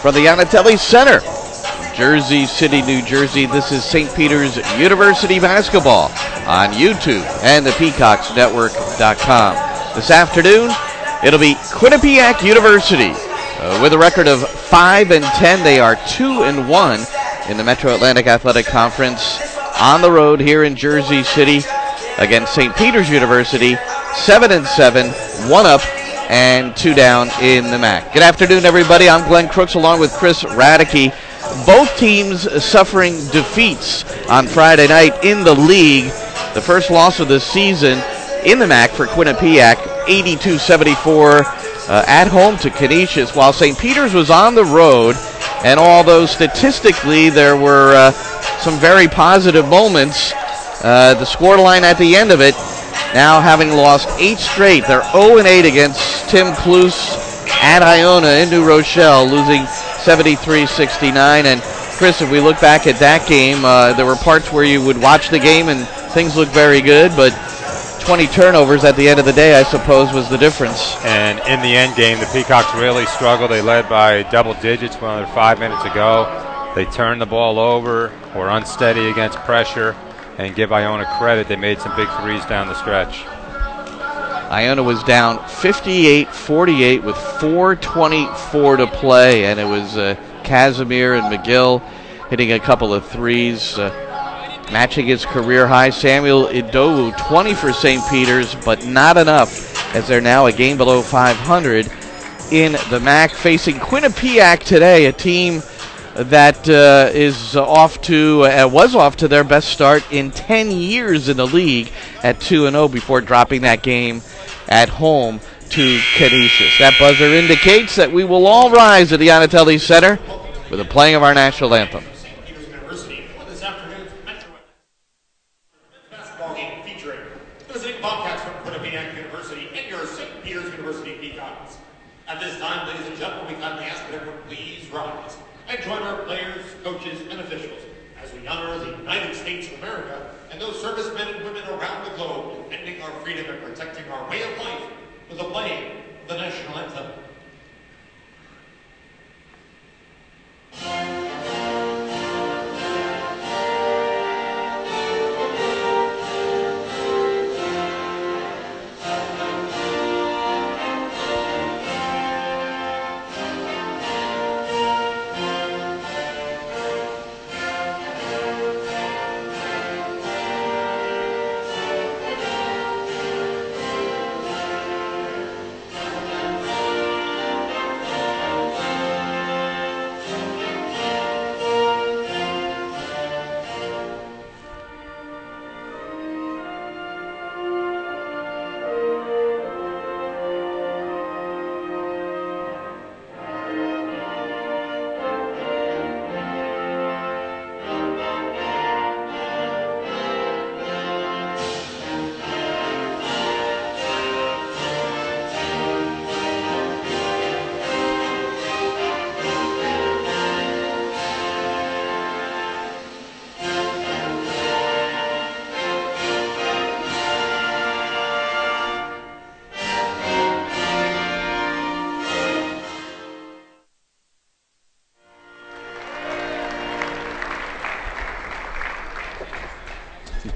from the Yanatelli Center, Jersey City, New Jersey. This is St. Peter's University basketball on YouTube and the Peacocks.com. This afternoon, it'll be Quinnipiac University. With a record of 5-10, they are 2-1 in the Metro Atlantic Athletic Conference on the road here in Jersey City against St. Peter's University. 7-7, 1 up and 2 down in the MAC. Good afternoon, everybody. I'm Glenn Crooks along with Chris Radicke. Both teams suffering defeats on Friday night in the league. The first loss of the season in the MAC for Quinnipiac, 82-74 at home to Qinnipiac, while St. Peter's was on the road. And although statistically there were some very positive moments, the scoreline at the end of it, now having lost 8 straight, they're 0-8 against Tim Cluse at Iona in New Rochelle, losing 73-69. And Chris, if we look back at that game, there were parts where you would watch the game and things looked very good, but 20 turnovers at the end of the day, I suppose, was the difference. And in the end game, the Peacocks really struggled. They led by double digits with under 5 minutes to go. They turned the ball over, were unsteady against pressure, and give Iona credit, they made some big threes down the stretch. Iona was down 58-48 with 4:24 to play, and it was Casimir and McGill hitting a couple of threes, matching his career high. Samuel Idowu, 20 for St. Peter's, but not enough, as they're now a game below 500 in the MAC, facing Quinnipiac today, a team that was off to their best start in 10 years in the league at 2-0 before dropping that game at home to Qinnipiac. That buzzer indicates that we will all rise at the Yanatelli Center with the playing of our national anthem. This afternoon's Metro basketball game featuring the visiting Bobcats from Quinnipiac University and your St. Peter's University Peacocks. At this time, ladies and gentlemen, we kindly ask that everyone please rise and join our players, coaches, and officials as we honor the United States of America and those servicemen and women around the globe defending our freedom and protecting our way of life with the playing of the national anthem.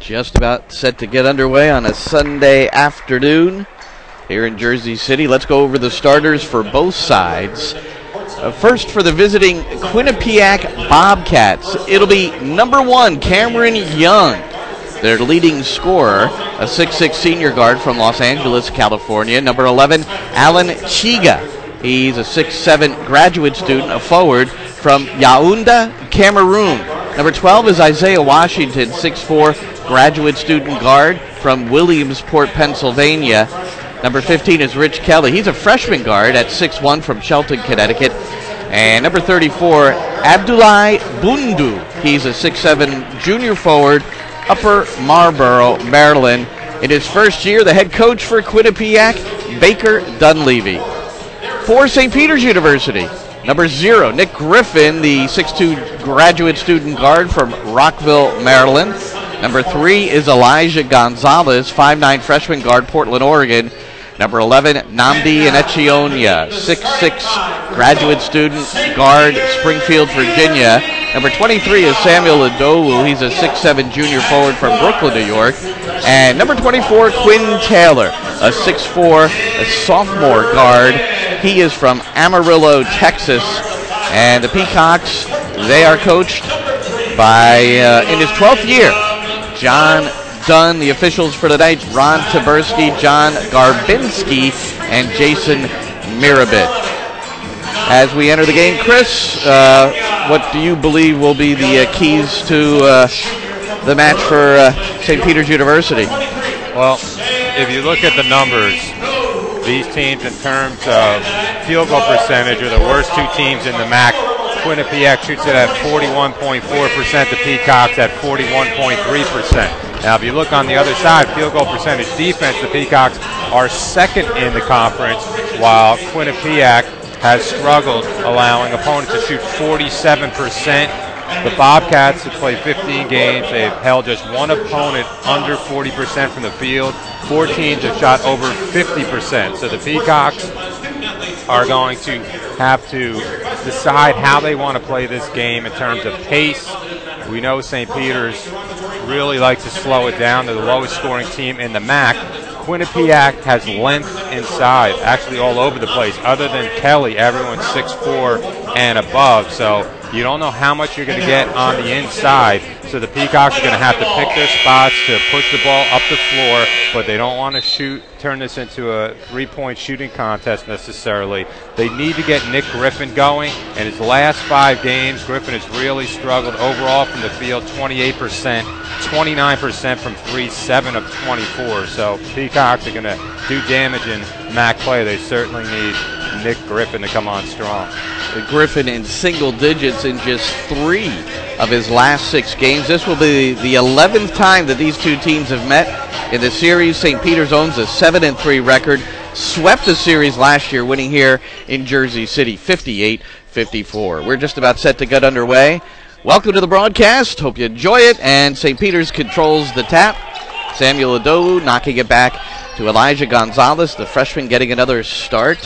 Just about set to get underway on a Sunday afternoon here in Jersey City. Let's go over the starters for both sides. First, for the visiting Quinnipiac Bobcats, it'll be number 1, Cameron Young, their leading scorer, a 6'6 senior guard from Los Angeles, California. Number 11, Alan Chiga. He's a 6'7 graduate student, a forward from Yaoundé, Cameroon. Number 12 is Isaiah Washington, 6'4 graduate student guard from Williamsport, Pennsylvania. Number 15 is Rich Kelly. He's a freshman guard at 6'1 from Shelton, Connecticut. And number 34, Abdoulaye Bundu. He's a 6'7 junior forward, Upper Marlboro, Maryland. In his first year, the head coach for Quinnipiac, Baker Dunleavy. For St. Peter's University, number 0, Nick Griffin, the 6'2 graduate student guard from Rockville, Maryland. Number 3 is Elijah Gonzalez, 5'9 freshman guard, Portland, Oregon. Number 11, Namdi Enechionia, 6'6", graduate student, guard, Springfield, Virginia. Number 23 is Samuel Adowu. He's a 6'7" junior forward from Brooklyn, New York. And number 24, Quinn Taylor, a 6'4", a sophomore guard. He is from Amarillo, Texas. And the Peacocks, they are coached by, in his 12th year, John Dunn. The officials for tonight, Ron Taberski, John Garbinski, and Jason Mirabit. As we enter the game, Chris, what do you believe will be the keys to the match for St. Peter's University? Well, if you look at the numbers, these teams in terms of field goal percentage are the worst two teams in the MAC. Quinnipiac shoots it at 41.4%, the Peacocks at 41.3%. Now, if you look on the other side, field goal percentage defense, the Peacocks are second in the conference, while Quinnipiac has struggled, allowing opponents to shoot 47%. The Bobcats have played 15 games. They've held just one opponent under 40% from the field. 4 teams have shot over 50%. So the Peacocks are going to have to decide how they want to play this game in terms of pace. We know St. Peter's really likes to slow it down. They're the lowest scoring team in the MAC. Quinnipiac has length inside, actually all over the place. Other than Kelly, everyone's 6'4" and above. So you don't know how much you're going to get on the inside. So the Peacocks are going to have to pick their spots to push the ball up the floor, but they don't want to turn this into a three-point shooting contest necessarily. They need to get Nick Griffin going. In his last 5 games, Griffin has really struggled overall from the field, 28%, 29% from 3, 7 of 24. So Peacocks are going to do damage in MAC play. They certainly need Nick Griffin to come on strong. Griffin in single digits in just 3 of his last 6 games. This will be the 11th time that these two teams have met in the series. St. Peter's owns a 7-3 record. Swept the series last year, winning here in Jersey City, 58-54. We're just about set to get underway. Welcome to the broadcast. Hope you enjoy it. And St. Peter's controls the tap. Samuel Adowu knocking it back to Elijah Gonzalez, the freshman, getting another start.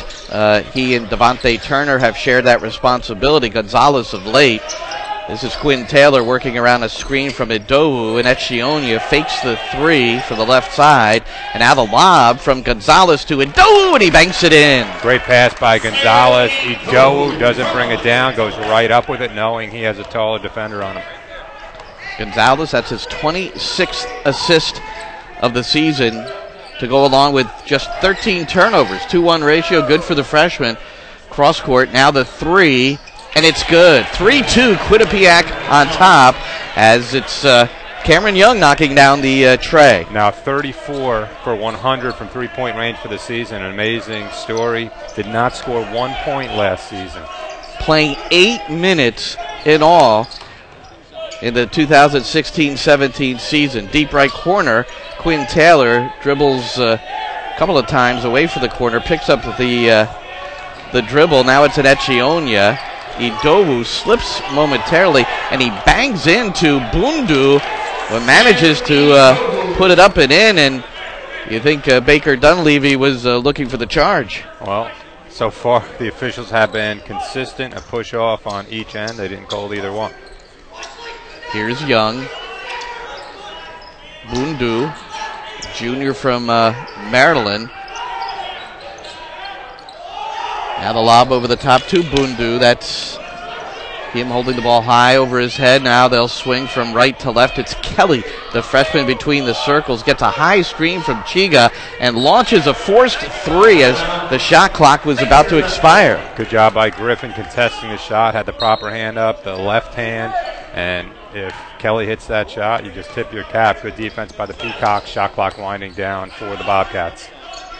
He and Devontae Turner have shared that responsibility. Gonzalez of late. This is Quinn Taylor working around a screen from Adowu, and Etchionia fakes the 3 for the left side. And now the lob from Gonzalez to Adowu, and he banks it in. Great pass by Gonzalez. Adowu doesn't bring it down, goes right up with it, knowing he has a taller defender on him. Gonzalez, that's his 26th assist of the season, to go along with just 13 turnovers. 2-1 ratio, good for the freshman. Cross court, now the 3, and it's good. 3-2, Quinnipiac on top, as it's Cameron Young knocking down the tray. Now 34 for 100 from three-point range for the season. An amazing story. Did not score 1 point last season. Playing 8 minutes in all in the 2016-17 season. Deep right corner, Quinn Taylor dribbles a couple of times away from the corner, picks up the dribble. Now it's an Etchionia. Adowu slips momentarily, and he bangs into Bundu, but manages to put it up and in. And you think Baker Dunleavy was looking for the charge? Well, so far the officials have been consistent, a push off on each end. They didn't call either one. Here's Young. Bundu, junior from Maryland. Now the lob over the top to Bundu. That's him holding the ball high over his head. Now they'll swing from right to left. It's Kelly, the freshman between the circles, gets a high screen from Chiga and launches a forced 3 as the shot clock was about to expire. Good job by Griffin contesting the shot, had the proper hand up, the left hand, and if Kelly hits that shot, you just tip your cap. Good defense by the Peacocks, shot clock winding down for the Bobcats.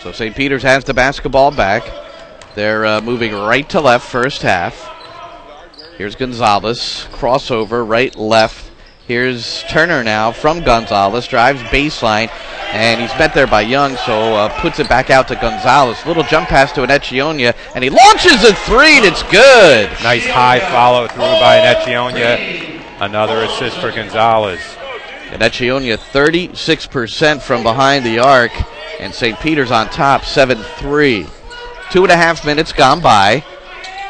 So St. Peter's has the basketball back. They're moving right to left first half. Here's Gonzalez, crossover, right, left. Here's Turner now from Gonzalez, drives baseline, and he's met there by Young, so puts it back out to Gonzalez. Little jump pass to an Etchionia, and he launches a 3, and it's good. Nice high follow through by an Etchionia. Another assist for Gonzalez. And Etchionia 36% from behind the arc. And St. Peter's on top, 7-3. 2.5 minutes gone by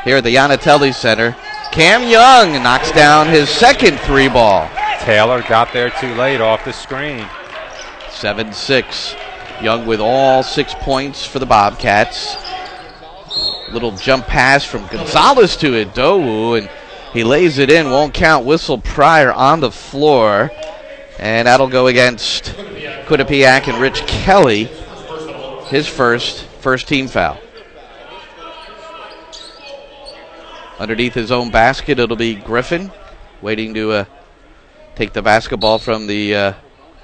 here at the Yanatelli Center. Cam Young knocks down his second 3-ball. Taylor got there too late off the screen. 7-6. Young with all 6 points for the Bobcats. Little jump pass from Gonzalez to Idowu, and he lays it in. Won't count. Whistle Pryor on the floor. And that'll go against Quinnipiac and Rich Kelly. His first team foul. Underneath his own basket, it'll be Griffin waiting to take the basketball from the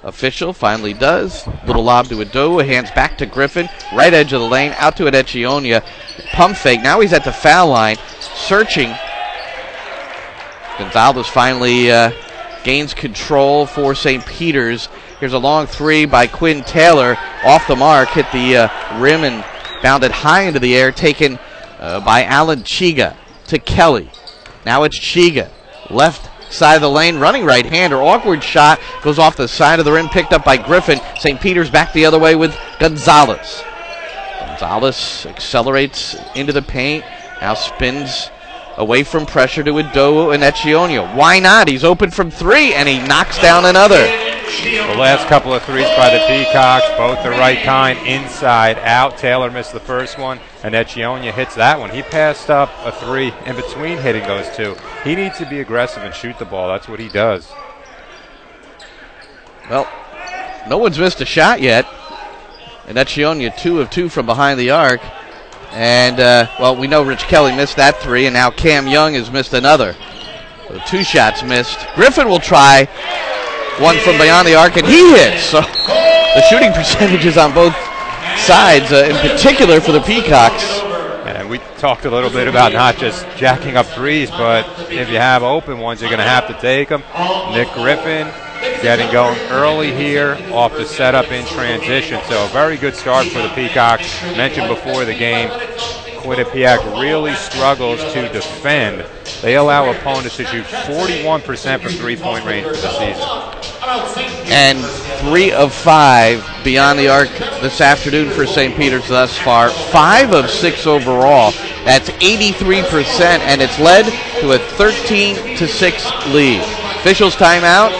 official. Finally does. Little lob to Idowu. Hands back to Griffin. Right edge of the lane. Out to Etchionia. Pump fake. Now he's at the foul line. Searching. Gonzalez finally gains control for St. Peter's. Here's a long 3 by Quinn Taylor. Off the mark. Hit the rim and bounded high into the air. Taken by Alan Chiga to Kelly. Now it's Chiga. Left side of the lane. Running right-hander. Awkward shot. Goes off the side of the rim. Picked up by Griffin. St. Peter's back the other way with Gonzalez. Gonzalez accelerates into the paint. Now spins away from pressure to Idowu and Etchionia. Why not? He's open from 3, and he knocks down another. The last couple of threes by the Peacocks, both the right kind, inside out. Taylor missed the first one, and Etchionia hits that one. He passed up a 3 in between hitting those 2. He needs to be aggressive and shoot the ball. That's what he does. Well, no one's missed a shot yet. And Etchionia 2 of 2 from behind the arc. And, well, we know Rich Kelly missed that 3, and now Cam Young has missed another. So 2 shots missed. Griffin will try one from beyond the arc, and he hits. So the shooting percentages on both sides, in particular for the Peacocks. And we talked a little bit about not just jacking up 3s, but if you have open ones, you're going to have to take them. Nick Griffin getting going early here off the setup in transition. So a very good start for the Peacocks. Mentioned before the game, Quinnipiac really struggles to defend. They allow opponents to shoot 41% from three-point range for the season. And 3 of 5 beyond the arc this afternoon for St. Peter's thus far. 5 of 6 overall. That's 83%, and it's led to a 13-6 lead. Officials timeout.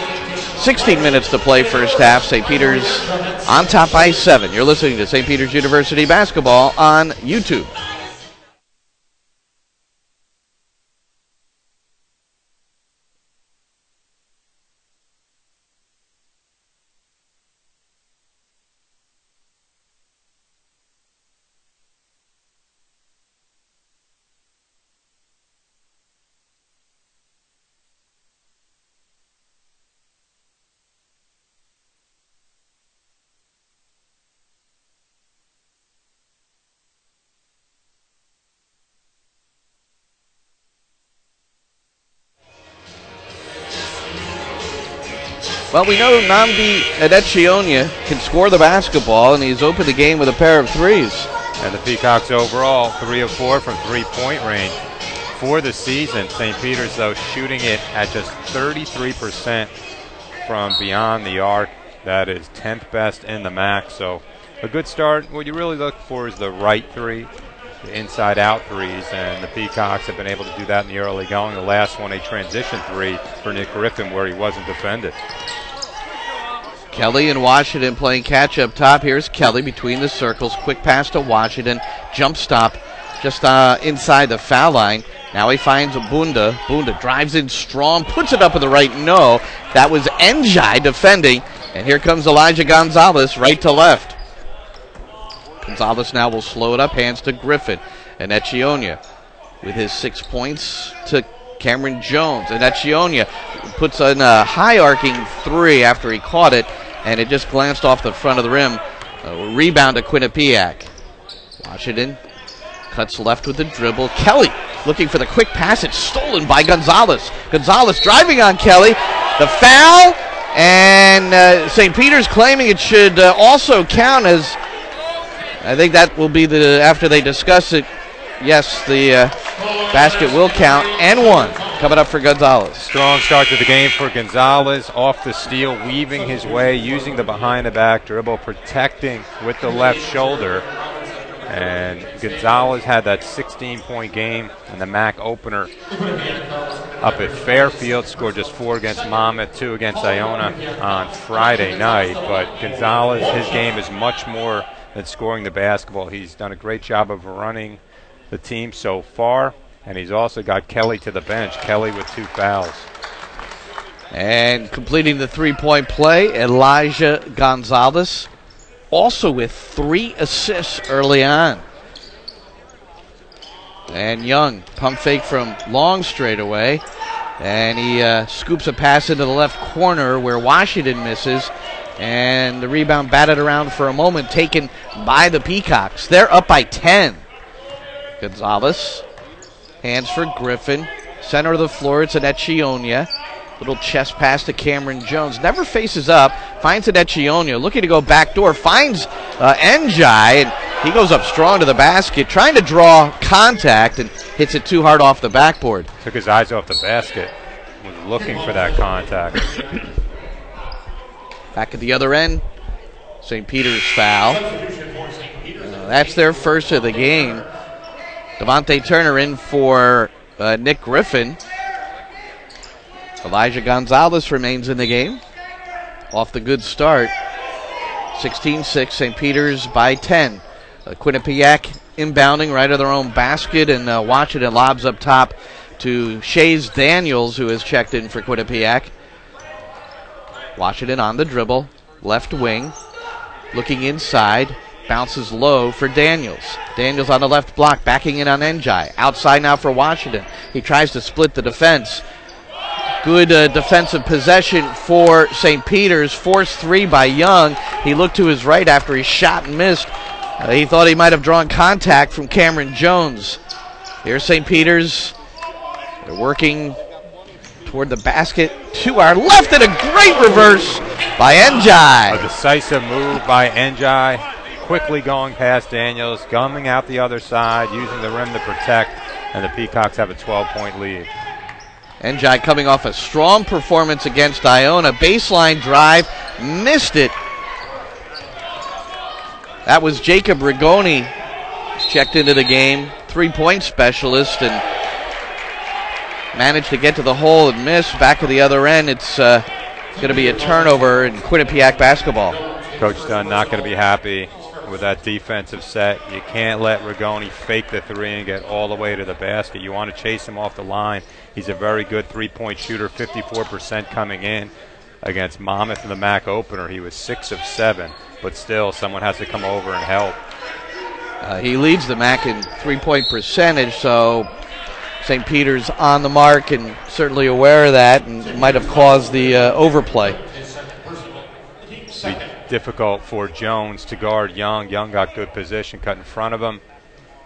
16 minutes to play first half. St. Peter's on top by 7. You're listening to St. Peter's University basketball on YouTube. Well, we know Namdi Etchionia can score the basketball, and he's opened the game with a pair of 3s. And the Peacocks overall, 3 of 4 from three-point range. For the season, St. Peter's, though, shooting it at just 33% from beyond the arc. That is 10th best in the MAC. So a good start. What you really look for is the right 3, the inside-out 3s, and the Peacocks have been able to do that in the early going. The last one, a transition 3 for Nick Griffin, where he wasn't defended. Kelly and Washington playing catch up top. Here's Kelly between the circles. Quick pass to Washington. Jump stop just inside the foul line. Now he finds Bunda. Bunda drives in strong, puts it up in the right. No, that was Njai defending. And here comes Elijah Gonzalez right to left. Gonzalez now will slow it up. Hands to Griffin. And Etchionia with his 6 points to Cameron Jones. And Etchionia puts in a high arcing 3 after he caught it. And it just glanced off the front of the rim. Rebound to Quinnipiac. Washington cuts left with the dribble. Kelly looking for the quick pass. It's stolen by Gonzalez. Gonzalez driving on Kelly. The foul. And St. Peter's claiming it should also count as, I think that will be after they discuss it, yes, the basket will count. And 1. coming up for Gonzalez. Strong start to the game for Gonzalez. Off the steal, weaving his way, using the behind-the-back dribble, protecting with the left shoulder. And Gonzalez had that 16-point game in the MAC opener up at Fairfield. Scored just 4 against Monmouth, 2 against Iona on Friday night. But Gonzalez, his game is much more than scoring the basketball. He's done a great job of running the team so far. And he's also got Kelly to the bench. Kelly with 2 fouls. And completing the three-point play, Elijah Gonzalez, also with 3 assists early on. And Young, pump fake from long straightaway. And he scoops a pass into the left corner where Washington misses. And the rebound batted around for a moment, taken by the Peacocks. They're up by 10. Gonzalez, hands for Griffin. Center of the floor, it's an Echionia. Little chest pass to Cameron Jones. Never faces up, finds an Echionia. Looking to go backdoor, finds Njai, and he goes up strong to the basket, trying to draw contact and hits it too hard off the backboard. Took his eyes off the basket, was looking for that contact. Back at the other end, St. Peter's foul. That's their first of the game. Devontae Turner in for Nick Griffin. Elijah Gonzalez remains in the game. Off the good start. 16-6, St. Peter's by 10. Quinnipiac inbounding right of their own basket, and Washington lobs up top to Shays Daniels, who has checked in for Quinnipiac. Washington on the dribble, left wing, looking inside, bounces low for Daniels. Daniels on the left block, backing in on Njai. Outside now for Washington. He tries to split the defense. Good defensive possession for St. Peter's. Forced 3 by Young. He looked to his right after he shot and missed. He thought he might have drawn contact from Cameron Jones. Here's St. Peter's. They're working toward the basket to our left, and a great reverse by Njai. A decisive move by Njai. Quickly going past Daniels, gumming out the other side, using the rim to protect, and the Peacocks have a 12-point lead. Njai coming off a strong performance against Iona. Baseline drive, missed it. That was Jacob Rigoni, checked into the game, 3-point specialist, and managed to get to the hole and miss. Back at the other end, it's going to be a turnover in Quinnipiac basketball. Coach Dunn not going to be happy with that defensive set. You can't let Rigoni fake the 3 and get all the way to the basket. You want to chase him off the line. He's a very good 3-point shooter, 54% coming in. Against Monmouth in the MAC opener, he was 6 of 7, but still someone has to come over and help. He leads the MAC in 3-point percentage, so St. Peter's on the mark and certainly aware of that, and might have caused the overplay. Difficult for Jones to guard Young. Young got good position, cut in front of him,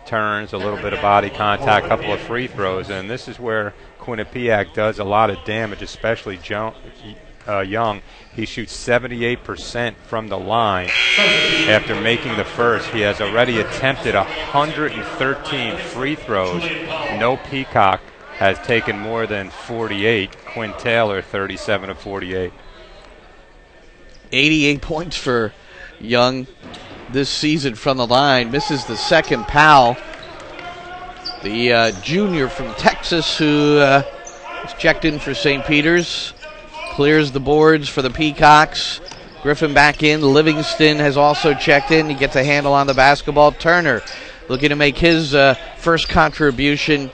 turns, a little bit of body contact, couple of free throws, and this is where Quinnipiac does a lot of damage, especially Young. He shoots 78% from the line after making the first. He has already attempted 113 free throws. No Peacock has taken more than 48. Quinn Taylor, 37 of 48. 88 points for Young this season from the line. Misses the second. Powell, the junior from Texas, who is checked in for St. Peter's, clears the boards for the Peacocks. Griffin back in. Livingston has also checked in. He gets a handle on the basketball. Turner looking to make his first contribution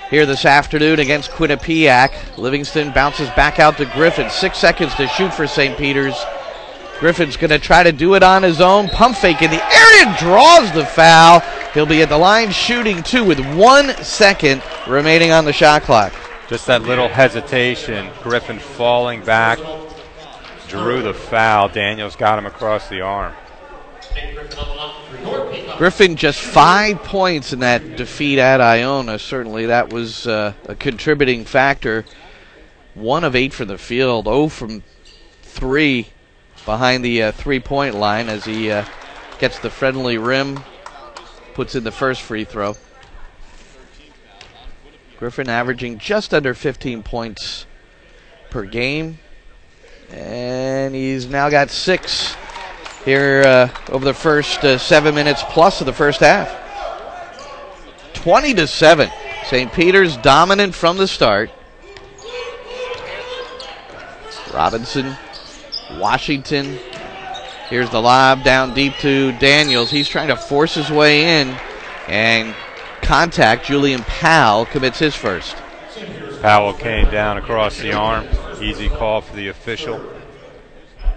here this afternoon against Quinnipiac. Livingston bounces back out to Griffin. 6 seconds to shoot for St. Peter's. Griffin's going to try to do it on his own. Pump fake in the area, draws the foul. He'll be at the line shooting 2 with 1 second remaining on the shot clock. Just that little hesitation. Griffin falling back, drew the foul. Daniels got him across the arm. Griffin just 5 points in that defeat at Iona. Certainly that was a contributing factor. 1 of 8 from the field, 0 from 3 behind the 3-point line as he gets the friendly rim, puts in the first free throw. Griffin averaging just under 15 points per game. And he's now got 6 here over the first 7 minutes plus of the first half. 20-7. St. Peter's dominant from the start. Robinson, Washington. Here's the lob down deep to Daniels. He's trying to force his way in, and contact. Julian Powell commits his first. Powell came down across the arm. Easy call for the official.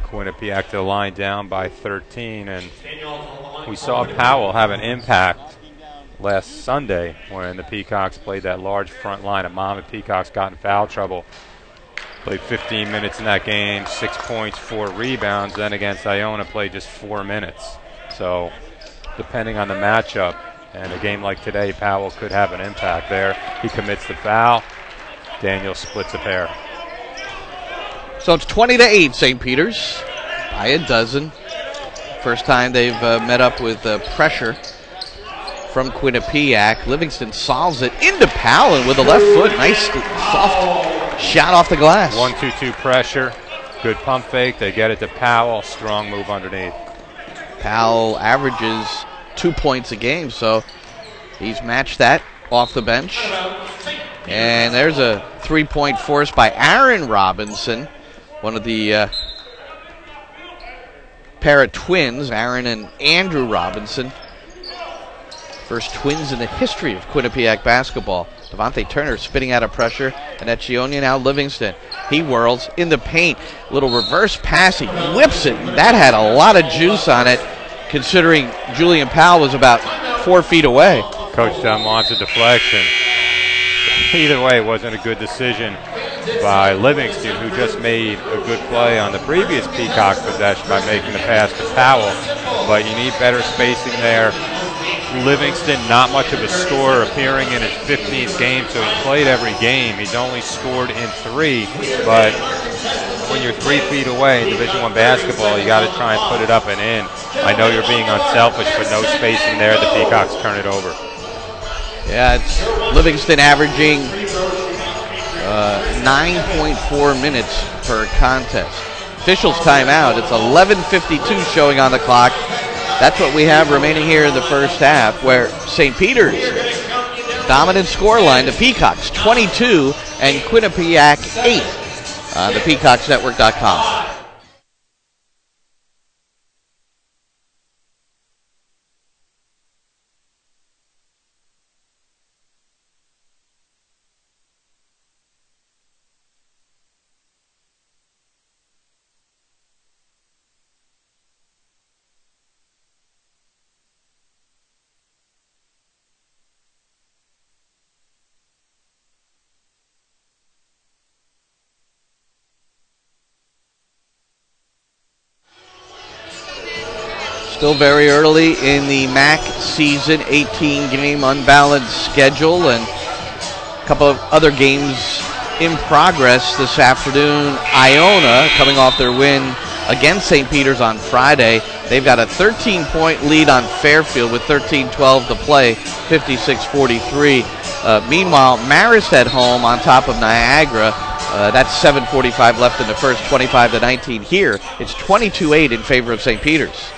Quinnipiac to the line down by 13, and we saw Powell have an impact last Sunday when the Peacocks played that large front line at Mom, and Peacocks got in foul trouble. Played 15 minutes in that game, 6 points, 4 rebounds. Then against Iona, played just 4 minutes. So depending on the matchup, and a game like today, Powell could have an impact there. He commits the foul. Daniel splits a pair. So it's 20-8, St. Peter's by a dozen. First time they've met up with pressure from Quinnipiac. Livingston solves it into Powell with the left foot. Nice soft shot off the glass. 1-2-2 pressure. Good pump fake. They get it to Powell. Strong move underneath. Powell averages 2 points a game, so he's matched that off the bench. And there's a 3-point force by Aaron Robinson, one of the pair of twins, Aaron and Andrew Robinson. First twins in the history of Quinnipiac basketball. Devontae Turner spitting out of pressure, and at Chionia now Livingston. He whirls in the paint. Little reverse pass, he whips it. That had a lot of juice on it, considering Julian Powell was about 4 feet away. Coach Dunn wants a deflection. Either way, it wasn't a good decision by Livingston, who just made a good play on the previous Peacock possession by making the pass to Powell. But you need better spacing there. Livingston, not much of a scorer, appearing in his 15th game, so he's played every game. He's only scored in 3, but when you're 3 feet away in Division I basketball, you got to try and put it up and in. I know you're being unselfish, but no spacing there. The Peacocks turn it over. Yeah, it's Livingston averaging 9.4 minutes per contest. Officials timeout. It's 11:52 showing on the clock. That's what we have remaining here in the first half, where St. Peter's dominant scoreline, the Peacocks 22 and Quinnipiac 8 on the PeacocksNetwork.com. Still very early in the MAC season, 18-game unbalanced schedule, and a couple of other games in progress this afternoon. Iona coming off their win against St. Peter's on Friday. They've got a 13-point lead on Fairfield with 13-12 to play, 56-43. Meanwhile, Marist at home on top of Niagara. That's 7:45 left in the first, 25-19 here. It's 22-8 in favor of St. Peter's.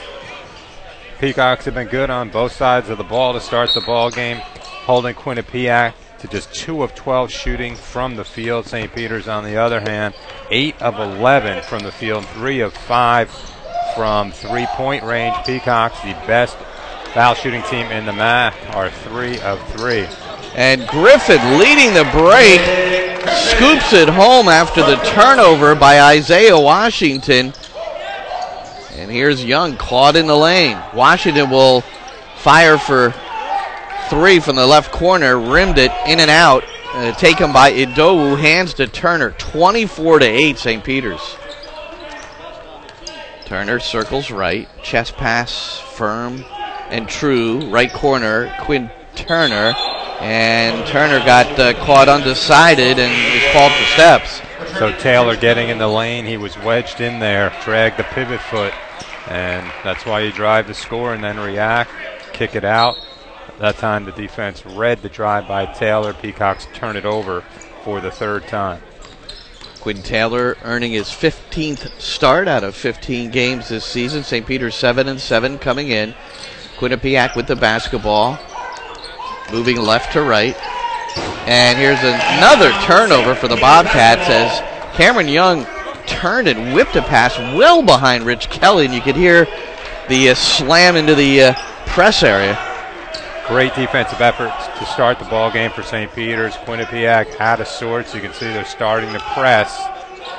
Peacocks have been good on both sides of the ball to start the ball game, holding Quinnipiac to just 2 of 12 shooting from the field. St. Peter's, on the other hand, 8 of 11 from the field, 3 of 5 from three-point range. Peacocks, the best foul shooting team in the MAC, are 3 of 3. And Griffin leading the break, scoops it home after the turnover by Isaiah Washington. And here's Young caught in the lane. Washington will fire for 3 from the left corner, rimmed it in and out, taken by Idowu, hands to Turner, 24-8 St. Peter's. Turner circles right, chest pass firm and true, right corner, Quinn Turner, and Turner got caught undecided and is called for steps. So Taylor getting in the lane, he was wedged in there, dragged the pivot foot, and that's why you drive the score and then react, kick it out. That time the defense read the drive by Taylor. Peacocks turn it over for the third time. Quinn Taylor earning his 15th start out of 15 games this season. St. Peter's 7-7 coming in. Quinnipiac with the basketball, moving left to right. And here's another turnover for the Bobcats as Cameron Young turned and whipped a pass well behind Rich Kelly, and you could hear the slam into the press area. Great defensive effort to start the ball game for St. Peter's. Quinnipiac out of sorts. You can see they're starting to press,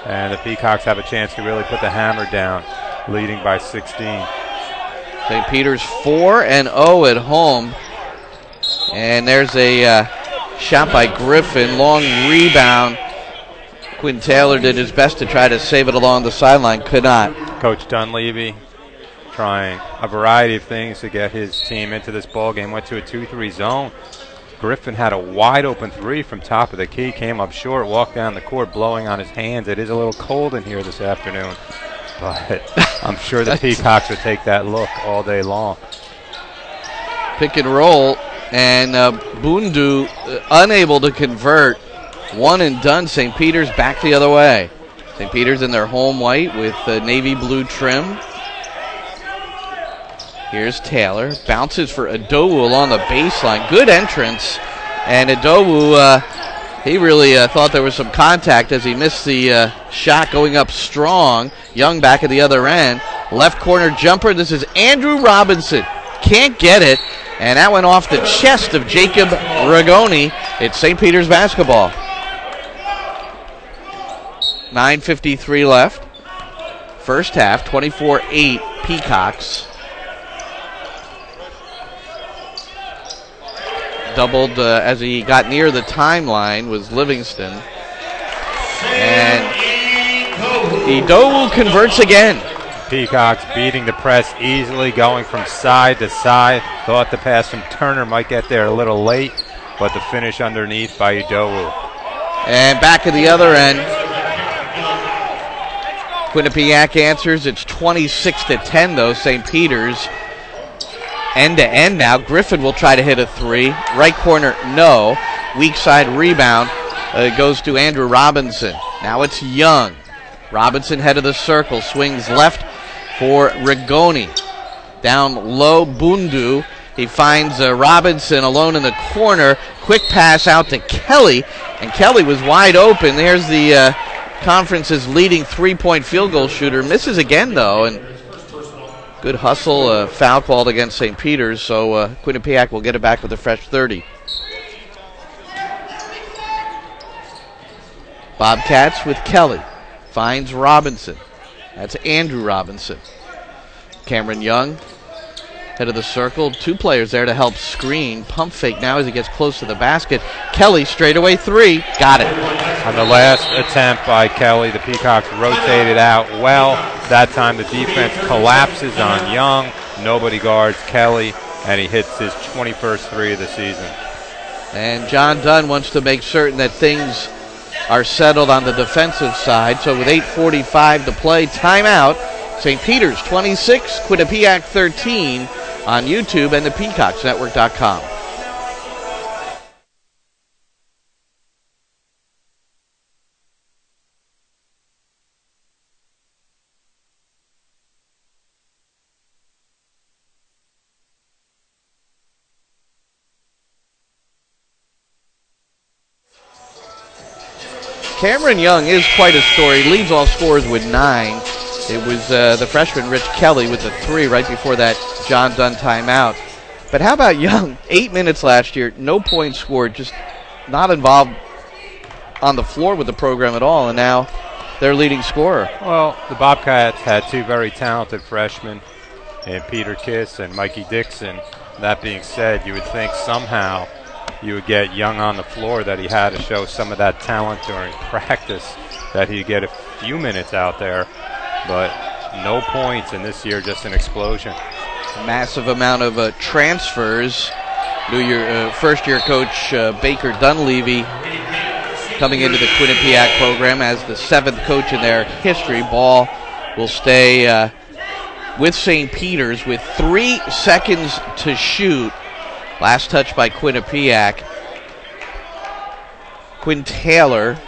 and the Peacocks have a chance to really put the hammer down, leading by 16. St. Peter's 4-0 at home, and there's a shot by Griffin, long rebound. Quinn Taylor did his best to try to save it along the sideline, could not. Coach Dunleavy trying a variety of things to get his team into this ball game. Went to a 2-3 zone. Griffin had a wide open three from top of the key, came up short, walked down the court blowing on his hands. It is a little cold in here this afternoon, but I'm sure the Peacocks would take that look all day long. Pick and roll, and Bundu unable to convert. One and done. St. Peter's back the other way. St. Peter's in their home white with navy blue trim. Here's Taylor. Bounces for Adowu along the baseline. Good entrance. And Adowu, he really thought there was some contact as he missed the shot going up strong. Young back at the other end. Left corner jumper. This is Andrew Robinson. Can't get it. And that went off the chest of Jacob Rigoni. It's St. Peter's basketball. 9:53 left. First half, 24-8 Peacocks. Doubled as he got near the timeline was Livingston. And Idowu converts again. Peacocks beating the press easily, going from side to side. Thought the pass from Turner might get there a little late, but the finish underneath by Idowu. And back at the other end, Quinnipiac answers. It's 26-10 though. St. Peter's end to end now. Griffin will try to hit a three. Right corner, no. Weak side rebound goes to Andrew Robinson. Now it's Young. Robinson head of the circle, swings left for Rigoni. Down low, Bundu. He finds Robinson alone in the corner. Quick pass out to Kelly, and Kelly was wide open. There's the conference's leading three-point field goal shooter. Misses again, though, and good hustle, foul called against St. Peter's, so Quinnipiac will get it back with a fresh 30. Bobcats with Kelly. Finds Robinson. That's Andrew Robinson. Cameron Young, head of the circle. Two players there to help screen. Pump fake now as he gets close to the basket. Kelly, straightaway three. Got it. On the last attempt by Kelly, the Peacocks rotated out well. That time the defense collapses on Young. Nobody guards Kelly, and he hits his 21st three of the season. And John Dunn wants to make certain that things are settled on the defensive side. So with 8:45 to play, timeout. St. Peter's 26, Quinnipiac 13 on YouTube and the PeacocksNetwork.com. Cameron Young is quite a story. Leads all scorers with 9. It was the freshman Rich Kelly with the 3 right before that John Dunn timeout. But how about Young? 8 minutes last year, no points scored, just not involved on the floor with the program at all, and now their leading scorer. Well, the Bobcats had two very talented freshmen in Peter Kiss and Mikey Dixon. That being said, you would think somehow you would get Young on the floor, that he had to show some of that talent during practice, that he'd get a few minutes out there, but no points, and this year just an explosion. Massive amount of transfers. First-year coach Baker Dunleavy coming into the Quinnipiac program as the 7th coach in their history. Ball will stay with St. Peter's with 3 seconds to shoot. Last touch by Quinnipiac. Quinn Taylor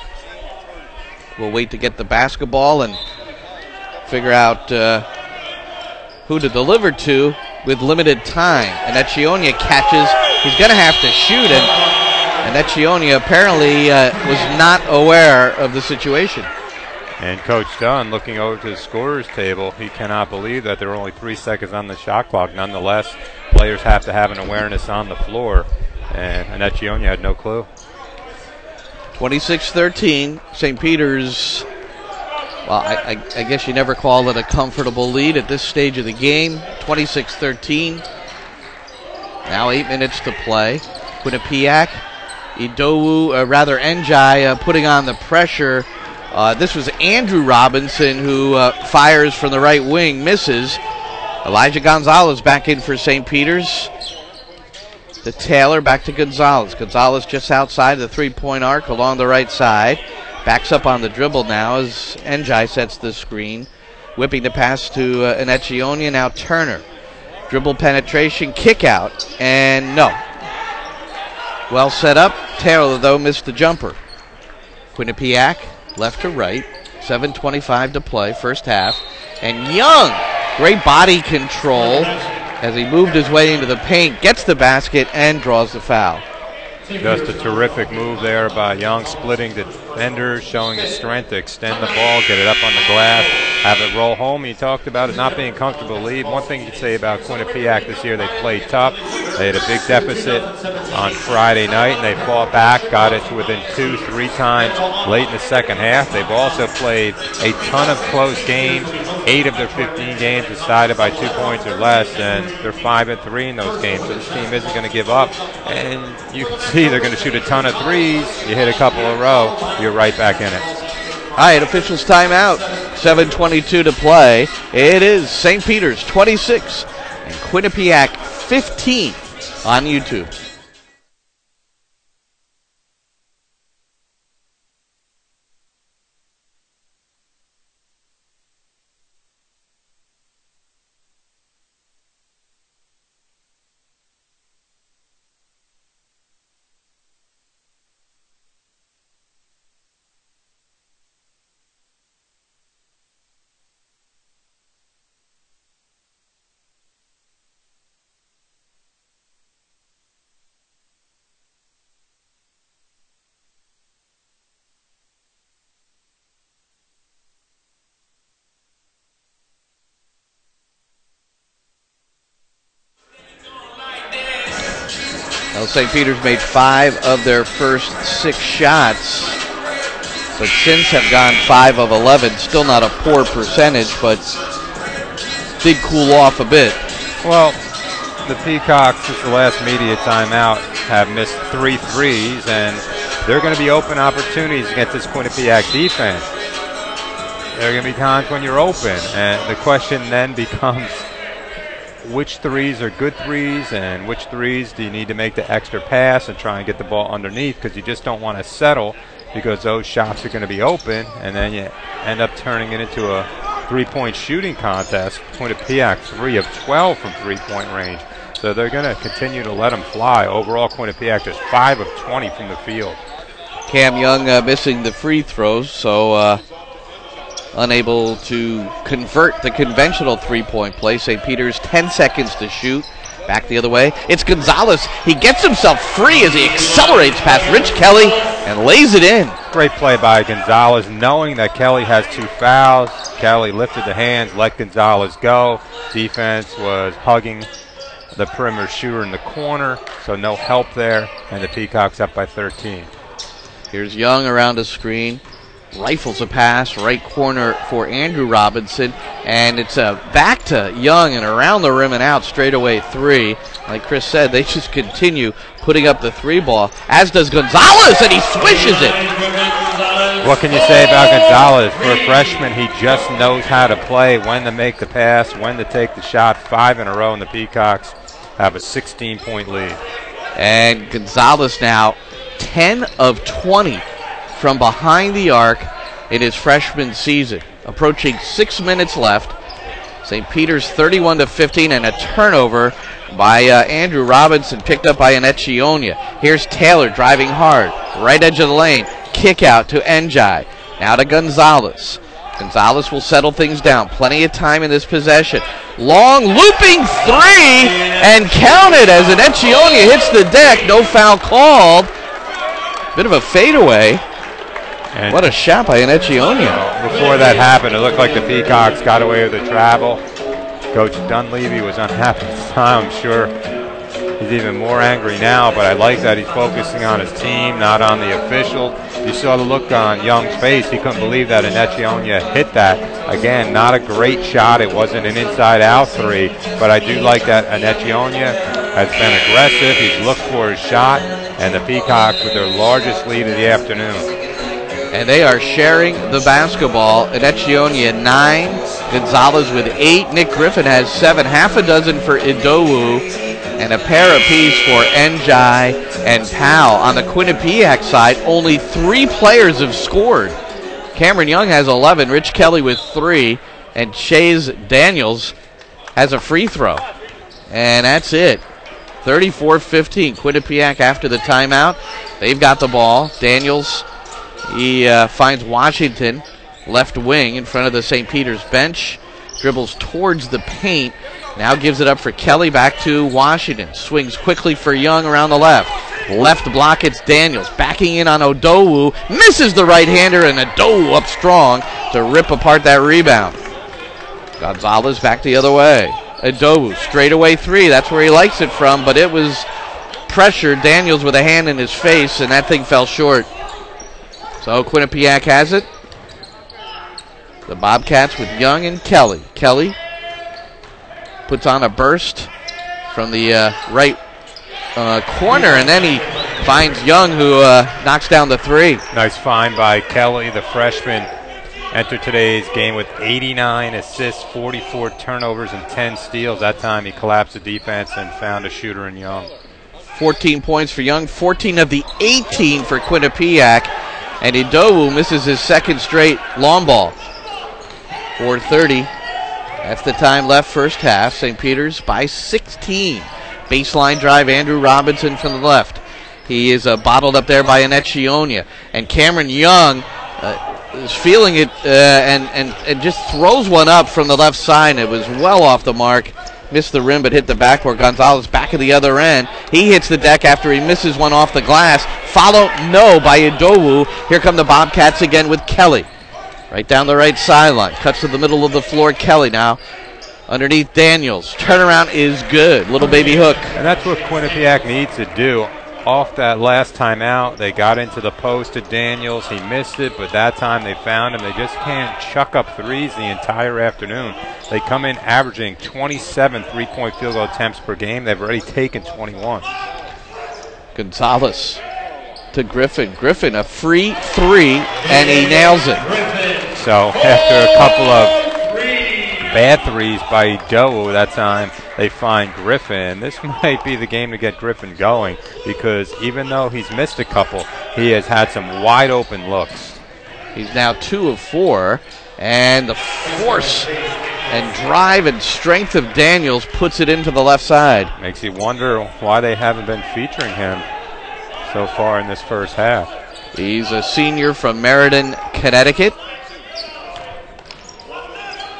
will wait to get the basketball and figure out who to deliver to with limited time. And Etchionia catches. He's going to have to shoot, and Etchionia apparently was not aware of the situation. And Coach Dunn, looking over to the scorer's table, he cannot believe that there are only 3 seconds on the shot clock. Nonetheless, players have to have an awareness on the floor, and Etchionia had no clue. 26-13, St. Peter's, well, I guess you never call it a comfortable lead at this stage of the game. 26-13, now 8 minutes to play. Quinnipiac, Njai putting on the pressure. This was Andrew Robinson who fires from the right wing, misses. Elijah Gonzalez back in for St. Peter's. To Taylor, back to Gonzalez. Gonzalez just outside the three-point arc along the right side. Backs up on the dribble now as Njai sets the screen. Whipping the pass to Etchionia, now Turner. Dribble penetration, kick out, and no. Well set up. Taylor, though, missed the jumper. Quinnipiac, left to right. 7:25 to play, first half. And Young, great body control as he moved his way into the paint, gets the basket, and draws the foul. Just a terrific move there by Young, splitting defenders, showing his strength to extend the ball, get it up on the glass, have it roll home. He talked about it not being comfortable to lead. One thing you could say about Quinnipiac this year, they played tough. They had a big deficit on Friday night, and they fought back, got it to within 2-3 times late in the second half. They've also played a ton of close games. 8 of their 15 games decided by 2 points or less, and they're 5-3 in those games. So this team isn't going to give up, and you can see they're going to shoot a ton of threes. You hit a couple in a row, you're right back in it. All right, officials timeout. 7:22 to play. It is St. Peter's 26 and Quinnipiac 15 on YouTube. Well, St. Peter's made 5 of their first 6 shots, but since have gone 5 of 11. Still not a poor percentage, but did cool off a bit. Well, the Peacocks, since the last media timeout, have missed 3 threes, and they're going to be open opportunities against this Quinnipiac defense. There are going to be times when you're open, and the question then becomes, which threes are good threes and which threes do you need to make the extra pass and try and get the ball underneath, because you just don't want to settle because those shots are going to be open, and then you end up turning it into a three-point shooting contest. Quinnipiac 3 of 12 from three-point range. So they're going to continue to let them fly. Overall, Quinnipiac is 5 of 20 from the field. Cam Young missing the free throws, so unable to convert the conventional three-point play. St. Peter's 10 seconds to shoot. Back the other way. It's Gonzalez. He gets himself free as he accelerates past Rich Kelly and lays it in. Great play by Gonzalez, knowing that Kelly has 2 fouls. Kelly lifted the hands, let Gonzalez go. Defense was hugging the perimeter shooter in the corner, so no help there, and the Peacocks up by 13. Here's Young around the screen. Rifles a pass, right corner for Andrew Robinson, and it's back to Young and around the rim and out, straightaway 3. Like Chris said, they just continue putting up the 3 ball, as does Gonzalez, and he swishes it. What can you say about Gonzalez? For a freshman, he just knows how to play, when to make the pass, when to take the shot. 5 in a row, and the Peacocks have a 16-point lead. And Gonzalez now 10 of 20 from behind the arc in his freshman season. Approaching 6 minutes left. St. Peter's 31-15, and a turnover by Andrew Robinson, picked up by Anecchionia. Here's Taylor driving hard, right edge of the lane, kick out to Njai. Now to Gonzalez. Gonzalez will settle things down. Plenty of time in this possession. Long looping three, and counted as Anecchionia hits the deck. No foul called. Bit of a fadeaway. And what a shot by Anecchionia. Before that happened, it looked like the Peacocks got away with the travel. Coach Dunleavy was unhappy at the time. I'm sure he's even more angry now, but I like that he's focusing on his team, not on the official. You saw the look on Young's face. He couldn't believe that Anecchionia hit that. Again, not a great shot. It wasn't an inside-out three, but I do like that Anecchionia has been aggressive. He's looked for his shot, and the Peacocks with their largest lead of the afternoon. And they are sharing the basketball. Anecchionia 9, Gonzalez with 8. Nick Griffin has 7, half a dozen for Idowu, and a pair apiece for Njai and Powell. On the Quinnipiac side, only 3 players have scored. Cameron Young has 11, Rich Kelly with 3, and Chase Daniels has a free throw. And that's it. 34-15. Quinnipiac after the timeout. They've got the ball. Daniels, he finds Washington, left wing in front of the St. Peter's bench. Dribbles towards the paint. Now gives it up for Kelly, back to Washington. Swings quickly for Young around the left. Left block, it's Daniels. Backing in on Odowu. Misses the right-hander, and Odowu up strong to rip apart that rebound. Gonzalez back the other way. Odowu, straightaway three. That's where he likes it from, but it was pressure. Daniels with a hand in his face, and that thing fell short. So Quinnipiac has it. The Bobcats with Young and Kelly. Kelly puts on a burst from the right corner, and then he finds Young, who knocks down the three. Nice find by Kelly, the freshman. Entered today's game with 89 assists, 44 turnovers, and 10 steals. That time he collapsed the defense and found a shooter in Young. 14 points for Young, 14 of the 18 for Quinnipiac. And Idowu misses his second straight long ball. 4:30. That's the time left first half. St. Peter's by 16. Baseline drive, Andrew Robinson from the left. He is bottled up there by Anecchionia. And Cameron Young is feeling it and just throws one up from the left side. It was well off the mark. Missed the rim but hit the backboard. Gonzalez back at the other end. He hits the deck after he misses one off the glass. Follow no by Idowu. Here come the Bobcats again with Kelly. Right down the right sideline. Cuts to the middle of the floor. Kelly now underneath Daniels. Turnaround is good. Little baby hook. And that's what Quinnipiac needs to do. Off that last time out, they got into the post to Daniels. He missed it, but that time they found him. They just can't chuck up threes the entire afternoon. They come in averaging 27 three-point field goal attempts per game. They've already taken 21. Gonzalez to Griffin. Griffin, a free three, and he nails it. So after a couple of bad threes by Idowu that time, they find Griffin. This might be the game to get Griffin going, because even though he's missed a couple, he has had some wide open looks. He's now 2 of 4, and the force and drive and strength of Daniels puts it into the left side. Makes you wonder why they haven't been featuring him so far in this first half. He's a senior from Meriden, Connecticut.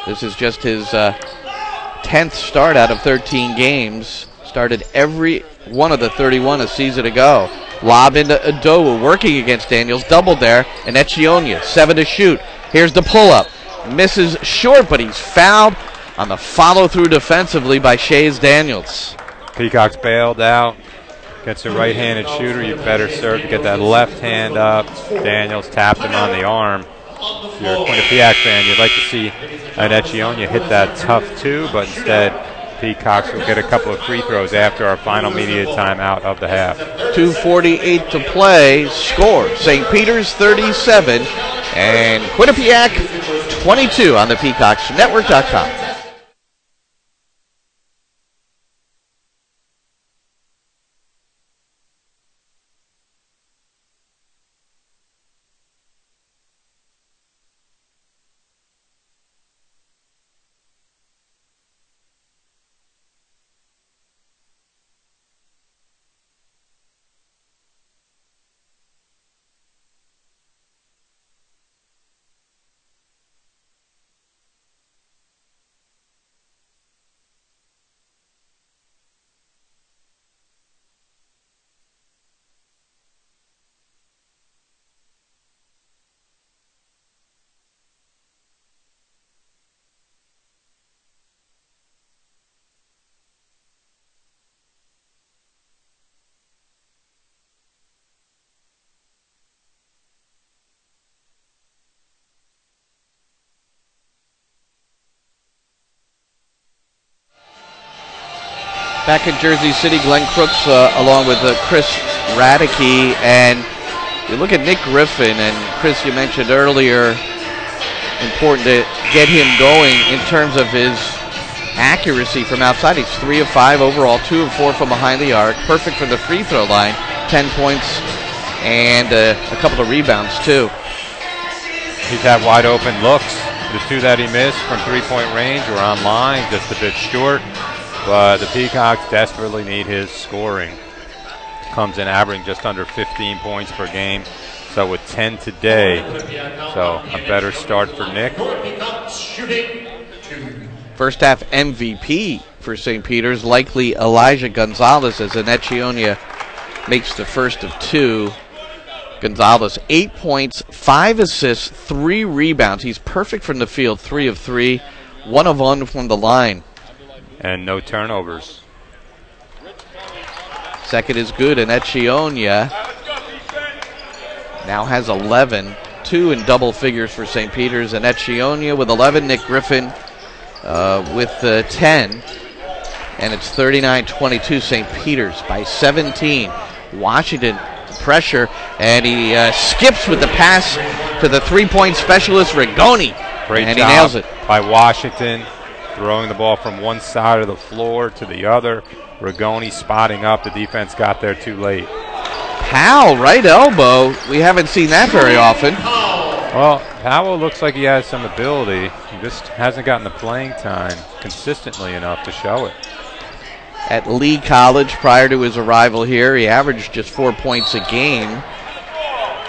This is just his 10th start out of 13 games. Started every one of the 31 a season ago. Lob into Idowu, working against Daniels. Doubled there. And Anecchionia, 7 to shoot. Here's the pull-up. Misses short, but he's fouled on the follow-through defensively by Chase Daniels. Peacocks bailed out. Gets a right-handed shooter. You better serve to get that left hand up. Daniels tapped him on the arm. If you're a Quinnipiac fan, you'd like to see Anecchionia hit that tough two, but instead Peacocks will get a couple of free throws after our final media timeout of the half. 2:48 to play. Score, St. Peter's 37 and Quinnipiac 22 on the PeacocksNetwork.com. Back in Jersey City, Glenn Crooks along with Chris Radicke. And you look at Nick Griffin, and Chris, you mentioned earlier, important to get him going in terms of his accuracy from outside. He's 3 of 5 overall, 2 of 4 from behind the arc. Perfect from the free throw line, 10 points and a couple of rebounds too. He's had wide open looks. The 2 that he missed from three-point range were on line, just a bit short. But the Peacocks desperately need his scoring. Comes in averaging just under 15 points per game. So with 10 today, so a better start for Nick. First half MVP for St. Peter's, likely Elijah Gonzalez, as Anecchionia makes the first of 2. Gonzalez, 8 points, 5 assists, 3 rebounds. He's perfect from the field, 3 of 3, 1 of 1 from the line. And no turnovers. Second is good, Anecchionia now has 11, 2 in double figures for St. Peter's. Anecchionia with 11, Nick Griffin with 10, and it's 39-22, St. Peter's by 17. Washington pressure, and he skips with the pass to the three-point specialist, Rigoni. Great and job he nails it. By Washington, throwing the ball from one side of the floor to the other. Rigoni spotting up. The defense got there too late. Powell, right elbow. We haven't seen that very often. Well, Powell looks like he has some ability. He just hasn't gotten the playing time consistently enough to show it. At Lee College prior to his arrival here, he averaged just 4 points a game.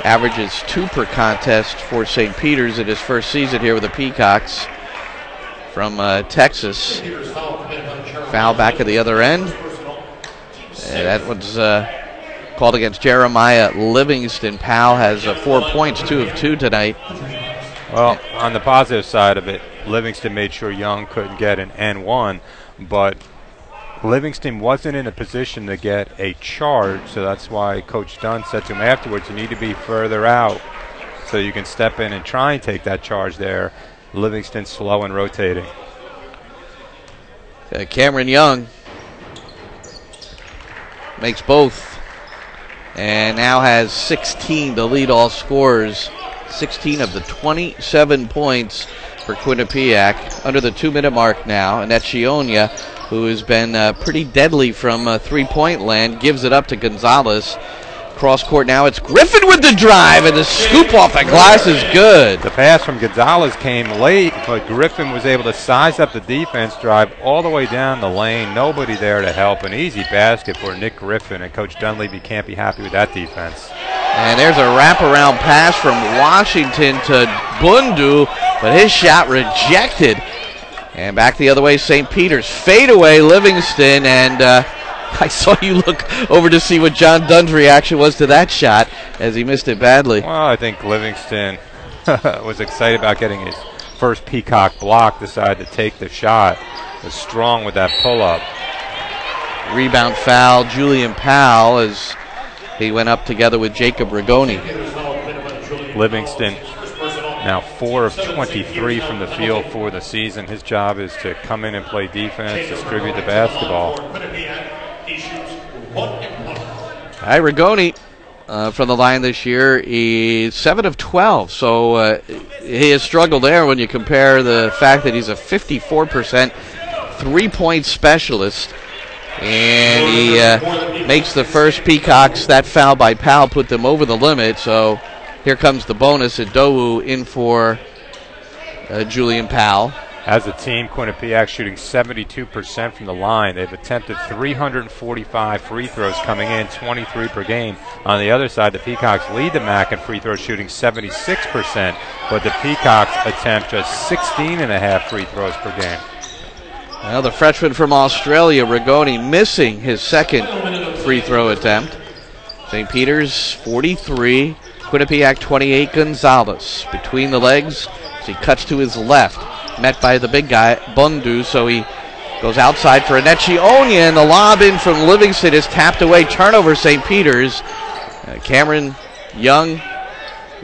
Averages 2 per contest for St. Peter's in his first season here with the Peacocks from Texas. Foul back at the other end. That one's called against Jeremiah Livingston. Powell has 4 points, 2 of 2 tonight. Well, on the positive side of it, Livingston made sure Young couldn't get an N1, but Livingston wasn't in a position to get a charge, so that's why Coach Dunn said to him afterwards, you need to be further out so you can step in and try and take that charge there. Livingston slow and rotating. Cameron Young makes both and now has 16 to lead all scorers. 16 of the 27 points for Quinnipiac. Under the 2-minute mark now, and Anecchionia, who has been pretty deadly from three-point land, gives it up to Gonzalez. Cross court now, it's Griffin with the drive, and the scoop off the glass is good. The pass from Gonzalez came late, but Griffin was able to size up the defense, drive all the way down the lane. Nobody there to help. An easy basket for Nick Griffin, and Coach Dunleavy can't be happy with that defense. And there's a wraparound pass from Washington to Bundu, but his shot rejected. And back the other way, St. Peter's. Fadeaway, Livingston, and I saw you look over to see what John Dunn's reaction was to that shot as he missed it badly. Well, I think Livingston was excited about getting his first Peacock block, decided to take the shot. Was strong with that pull-up. Rebound foul, Julian Powell, as he went up together with Jacob Rigoni. Livingston now 4 of 23 from the field for the season. His job is to come in and play defense, distribute the basketball. Rigoni from the line this year is 7 of 12, so he has struggled there when you compare the fact that he's a 54% three-point specialist. And he makes the first Peacocks. That foul by Powell put them over the limit, so here comes the bonus. Idowu in for Julian Powell. As a team, Quinnipiac shooting 72% from the line. They've attempted 345 free throws coming in, 23 per game. On the other side, the Peacocks lead the MAC in free throws, shooting 76%, but the Peacocks attempt just 16.5 free throws per game. Well, the freshman from Australia, Rigoni, missing his second free throw attempt. St. Peter's 43, Quinnipiac 28. Gonzalez between the legs as he cuts to his left. Met by the big guy, Bundu, so he goes outside for Anecchionia, and the lob in from Livingston is tapped away. Turnover, St. Peter's. Cameron Young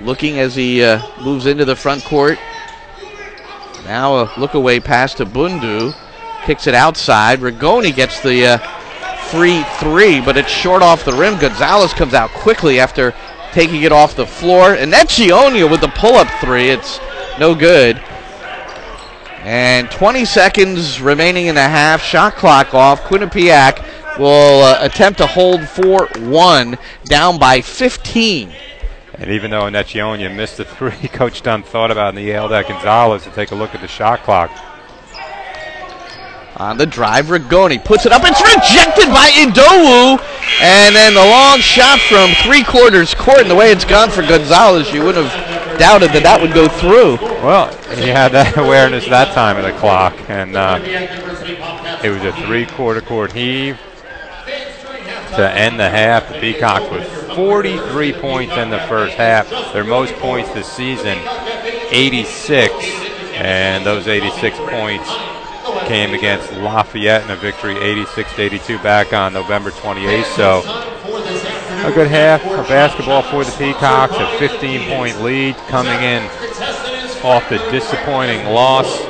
looking as he moves into the front court. Now a look-away pass to Bundu. Kicks it outside. Rigoni gets the free three, but it's short off the rim. Gonzalez comes out quickly after taking it off the floor. And Necchionia with the pull-up three. It's no good. And 20 seconds remaining in the half. Shot clock off. Quinnipiac will attempt to hold 4-1, down by 15. And even though Necchionia missed the three, Coach Dunn thought about it, and he yelled at Gonzalez to take a look at the shot clock. On the drive, Rigoni puts it up. It's rejected by Idowu. And then the long shot from three-quarters court, and the way it's gone for Gonzalez, you wouldn't have doubted that that would go through. Well, he had that awareness that time of the clock, and it was a three-quarter court heave to end the half. The Peacocks with 43 points in the first half. Their most points this season, 86. And those 86 points came against Lafayette in a victory 86-82 back on November 28th. So a good half of basketball for the Peacocks, a 15-point lead coming in off the disappointing loss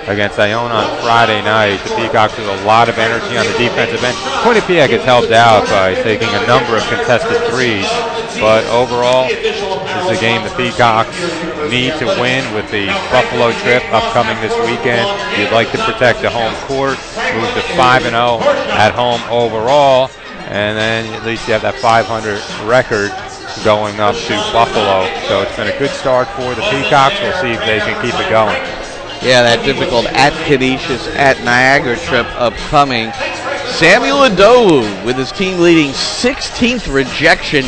against Iona on Friday night. The Peacocks with a lot of energy on the defensive end. Quinnipiac is helped out by taking a number of contested threes, but overall, this is a game the Peacocks need to win with the Buffalo trip upcoming this weekend. You'd like to protect the home court, move to 5-0 at home overall, and then at least you have that 500 record going up to Buffalo. So it's been a good start for the Peacocks. We'll see if they can keep it going. Yeah, that difficult at Canisius, at Niagara trip upcoming. Samuel Idowu with his team leading 16th rejection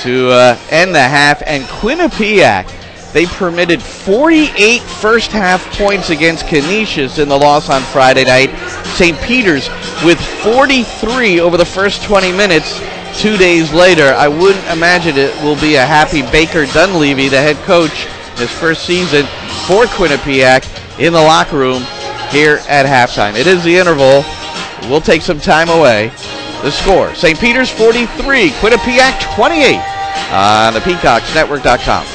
to end the half. And Quinnipiac, they permitted 48 first half points against Canisius in the loss on Friday night. St. Peter's with 43 over the first 20 minutes 2 days later. I wouldn't imagine it will be a happy Baker Dunleavy, the head coach, his first season for Quinnipiac, in the locker room here at halftime. It is the interval. We'll take some time away. The score, St. Peter's 43, Quinnipiac 28 on the PeacocksNetwork.com.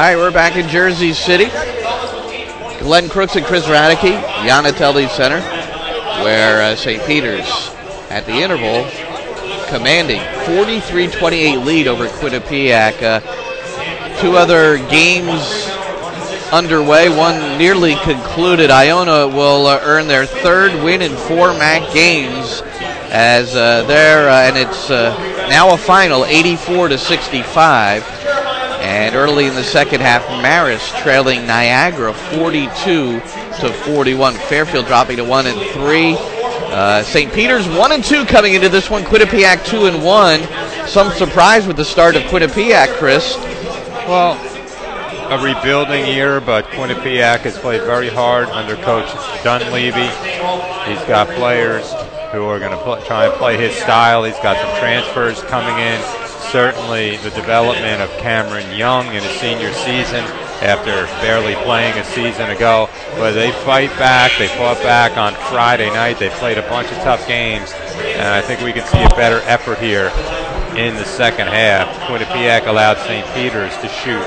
right, we're back in Jersey City. Glenn Crooks and Chris Radicke, Yanatelli Center, where St. Peter's at the interval commanding 43-28 lead over Quinnipiac. Two other games underway, one nearly concluded. Iona will earn their third win in 4 MAC games as and it's now a final 84-65. And early in the second half, Marist trailing Niagara 42-41. Fairfield dropping to 1-3. St. Peter's 1-2 coming into this one. Quinnipiac 2-1. Some surprise with the start of Quinnipiac, Chris. Well, a rebuilding year, but Quinnipiac has played very hard under Coach Dunleavy. He's got players who are going to try and play his style. He's got some transfers coming in. Certainly the development of Cameron Young in his senior season after barely playing a season ago. But they fight back. They fought back on Friday night. They played a bunch of tough games, and I think we can see a better effort here in the second half. Quinnipiac allowed St. Peter's to shoot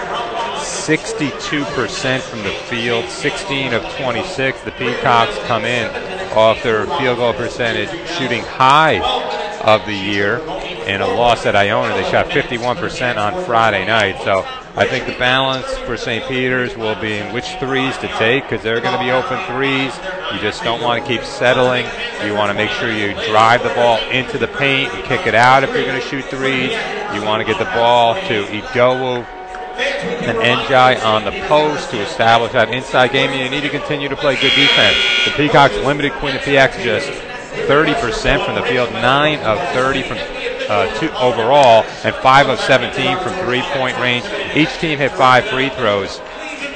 62% from the field, 16 of 26. The Peacocks come in off their field goal percentage, shooting high of the year. In a loss at Iona, they shot 51% on Friday night. So I think the balance for St. Peter's will be in which threes to take, because they're going to be open threes. You just don't want to keep settling. You want to make sure you drive the ball into the paint and kick it out if you're going to shoot threes. You want to get the ball to Idowu and Njai on the post to establish that inside game. And you need to continue to play good defense. The Peacocks limited Quinnipiac to just 30% from the field, 9 of 30 from 2 overall, and 5 of 17 from three-point range. Each team hit 5 free throws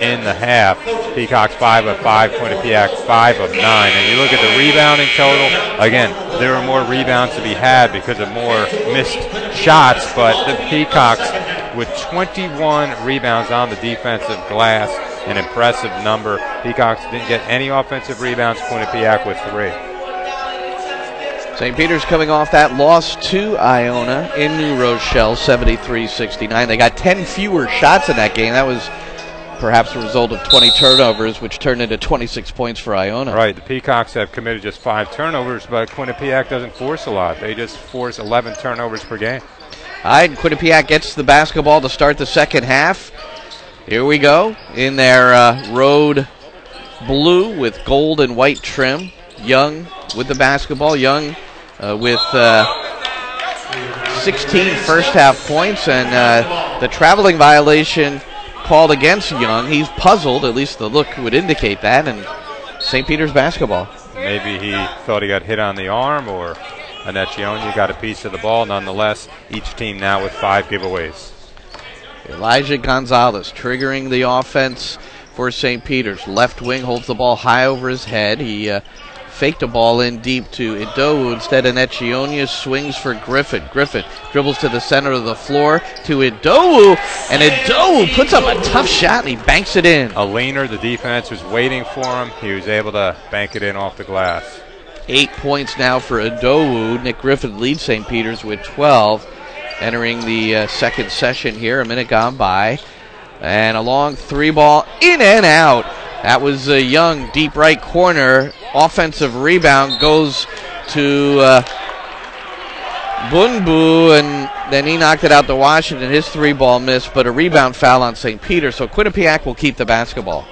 in the half. Peacocks 5 of 5, Quinnipiac 5 of 9. And you look at the rebounding total, again, there are more rebounds to be had because of more missed shots, but the Peacocks with 21 rebounds on the defensive glass, an impressive number. Peacocks didn't get any offensive rebounds, Quinnipiac with 3. St. Peter's coming off that loss to Iona in New Rochelle, 73-69. They got 10 fewer shots in that game. That was perhaps a result of 20 turnovers, which turned into 26 points for Iona. Right. The Peacocks have committed just 5 turnovers, but Quinnipiac doesn't force a lot. They just force 11 turnovers per game. All right, Quinnipiac gets the basketball to start the second half. Here we go in their road blue with gold and white trim. Young with the basketball. Young with 16 first half points, and the traveling violation called against Young. He's puzzled, at least the look would indicate that, and St. Peter's basketball. Maybe he thought he got hit on the arm, or Anecchionia got a piece of the ball. Nonetheless, each team now with 5 giveaways. Elijah Gonzalez triggering the offense for St. Peter's. Left wing holds the ball high over his head. He faked a ball in deep to Idowu. Instead, Anecchionia swings for Griffin. Griffin dribbles to the center of the floor to Idowu, and Idowu puts up a tough shot, and he banks it in. A leaner, the defense was waiting for him. He was able to bank it in off the glass. 8 points now for Idowu. Nick Griffin leads St. Peter's with 12. Entering the second session here, a minute gone by. And a long 3 ball in and out. That was Young, deep right corner. Offensive rebound goes to Bunbu, and then he knocked it out to Washington. His 3 ball missed, but a rebound foul on St. Peter. So Quinnipiac will keep the basketball.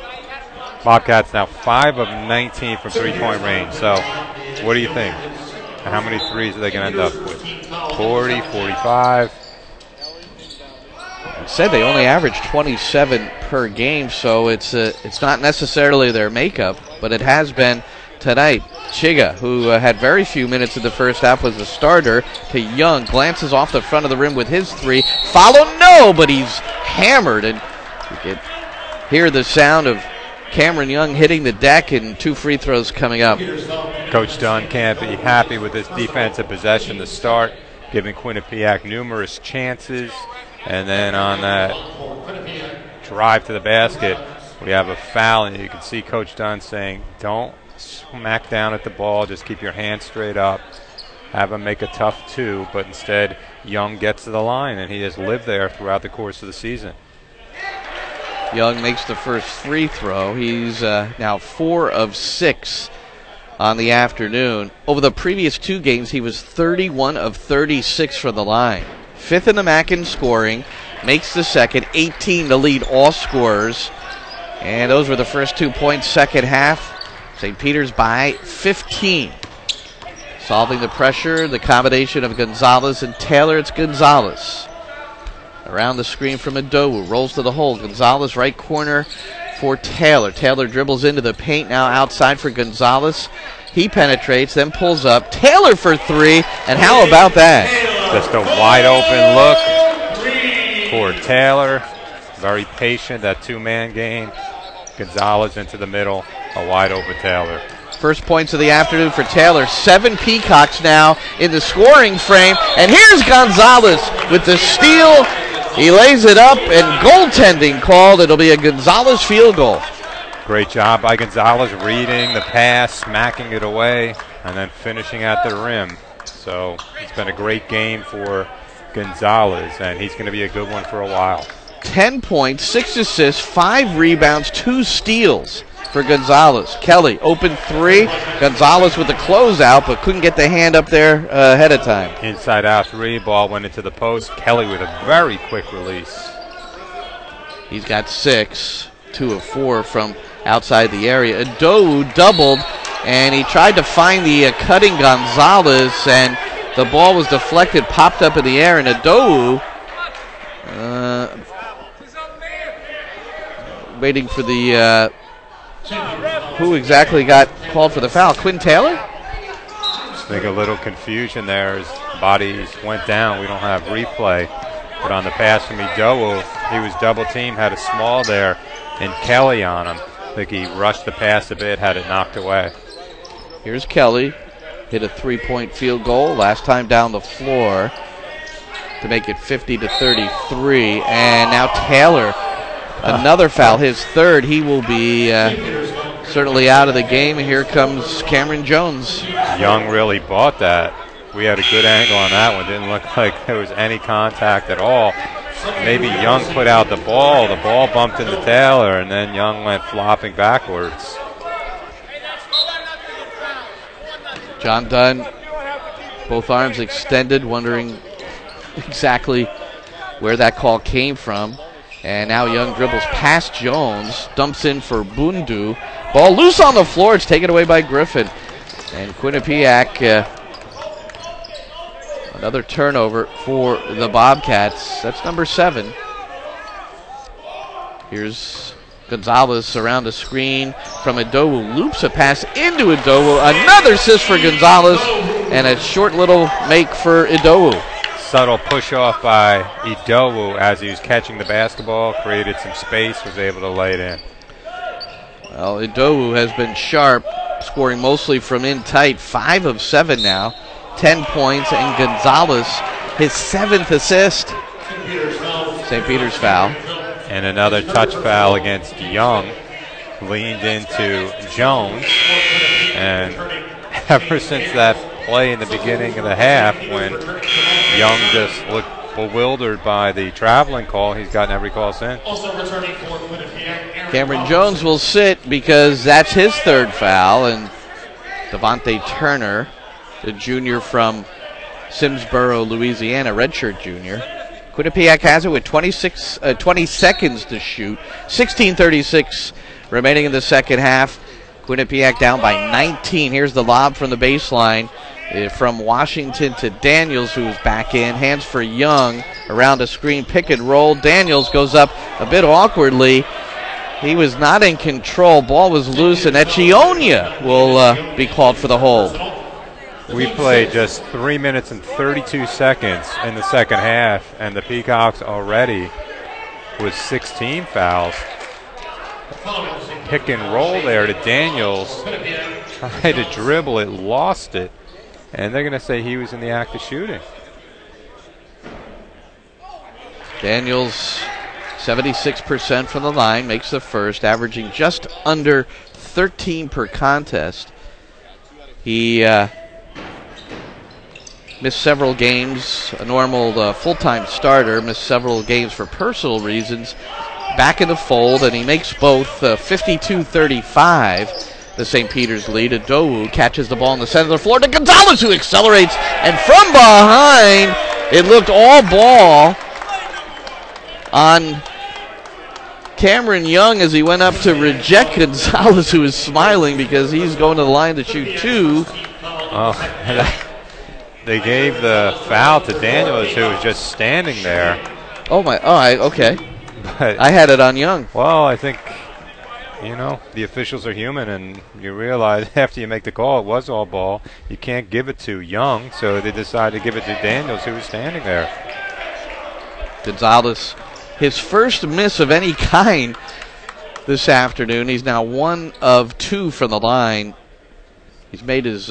Bobcats now 5 of 19 from three-point range. So what do you think? How many threes are they going to end up with? 40, 45? I said they only average 27 per game, so it's not necessarily their makeup, but it has been tonight. Chiga, who had very few minutes in the first half, was the starter. To Young, glances off the front of the rim with his 3. Follow, no, but he's hammered, and you can hear the sound of Cameron Young hitting the deck, and 2 free throws coming up. Coach Dunn can't be happy with this defensive possession to start, giving Quinnipiac numerous chances. And then on that drive to the basket, we have a foul, and you can see Coach Dunn saying, don't smack down at the ball, just keep your hands straight up. Have him make a tough 2, but instead Young gets to the line, and he has lived there throughout the course of the season. Young makes the first free throw. He's now 4 of 6 on the afternoon. Over the previous 2 games, he was 31 of 36 from the line. 5th in the MAC in scoring. Makes the second. 18 to lead all scorers. And those were the first 2 points, second half. St. Peter's by 15. Solving the pressure, the combination of Gonzalez and Taylor. It's Gonzalez. Around the screen from Adowu. Rolls to the hole. Gonzalez right corner for Taylor. Taylor dribbles into the paint, now outside for Gonzalez. He penetrates, then pulls up. Taylor for 3, and how about that? Just a wide open look for Taylor. Very patient, that 2-man game. Gonzalez into the middle, a wide open Taylor. First points of the afternoon for Taylor. 7 Peacocks now in the scoring frame. And here's Gonzalez with the steal. He lays it up, and goaltending called. It'll be a Gonzalez field goal. Great job by Gonzalez reading the pass, smacking it away, and then finishing at the rim. So it's been a great game for Gonzalez, and he's going to be a good one for a while. 10 points, 6 assists, 5 rebounds, 2 steals for Gonzalez. Kelly, open 3. Gonzalez with the closeout, but couldn't get the hand up there ahead of time. Inside out 3, ball went into the post. Kelly with a very quick release. He's got 6, 2 of 4 from outside the area. Adowu doubled, and he tried to find the cutting Gonzalez, and the ball was deflected, popped up in the air, and Adowu waiting for the who exactly got called for the foul? Quinn Taylor? I think a little confusion there as bodies went down. We don't have replay. But on the pass from Adowu, he was double teamed, had a small there, and Kelly on him. I think he rushed the pass a bit, had it knocked away. Here's Kelly. Hit a 3-point field goal last time down the floor to make it 50-33. And now Taylor, another foul, his 3rd. He will be certainly out of the game. And here comes Cameron Jones. Young really bought that. We had a good angle on that one. Didn't look like there was any contact at all. Maybe Young put out the ball. The ball bumped into Taylor, and then Young went flopping backwards. John Dunn, both arms extended, wondering exactly where that call came from. And now Young dribbles past Jones, dumps in for Bundu. Ball loose on the floor. It's taken away by Griffin. And Quinnipiac, another turnover for the Bobcats. That's number 7. Here's Gonzalez around the screen from Adowu. Loops a pass into Adowu. Another assist for Gonzalez, and a short little make for Adowu. Subtle push off by Adowu as he was catching the basketball, created some space, was able to lay it in. Well, Adowu has been sharp, scoring mostly from in tight. 5 of 7 now, 10 points, and Gonzalez, his 7th assist. St. Peter's foul. And another touch foul against Young. Leaned into Jones, and ever since that play in the beginning of the half when Young just looked bewildered by the traveling call, he's gotten every call since. Cameron Jones will sit because that's his 3rd foul, and Devontae Turner, the junior from Simsboro, Louisiana, redshirt junior. Quinnipiac has it with 20 seconds to shoot. 16:36 remaining in the second half. Quinnipiac down by 19. Here's the lob from the baseline from Washington to Daniels, who's back in. Hands for Young around a screen, pick and roll. Daniels goes up a bit awkwardly. He was not in control. Ball was loose, and Echionia will be called for the hold. We played just 3 minutes and 32 seconds in the second half, and the Peacocks already with 16 fouls. Pick and roll there to Daniels. Tried to dribble it, lost it, and they're going to say he was in the act of shooting. Daniels, 76% from the line, makes the first, averaging just under 13 per contest. He missed several games, a normal full-time starter, missed several games for personal reasons. back in the fold, and he makes both 52-35. The St. Peter's lead. Adowu catches the ball in the center of the floor to Gonzalez, who accelerates, and from behind, it looked all ball on Cameron Young as he went up to reject Gonzalez, who is smiling because he's going to the line to shoot two. Oh, they gave the foul to Daniels, who was just standing there. Oh, my. Oh, okay. But, I had it on Young. Well, I think, you know, the officials are human, and you realize after you make the call it was all ball. You can't give it to Young, so they decided to give it to Daniels, who was standing there. Gonzalez, his first miss of any kind this afternoon. He's now 1 of 2 from the line. He's made his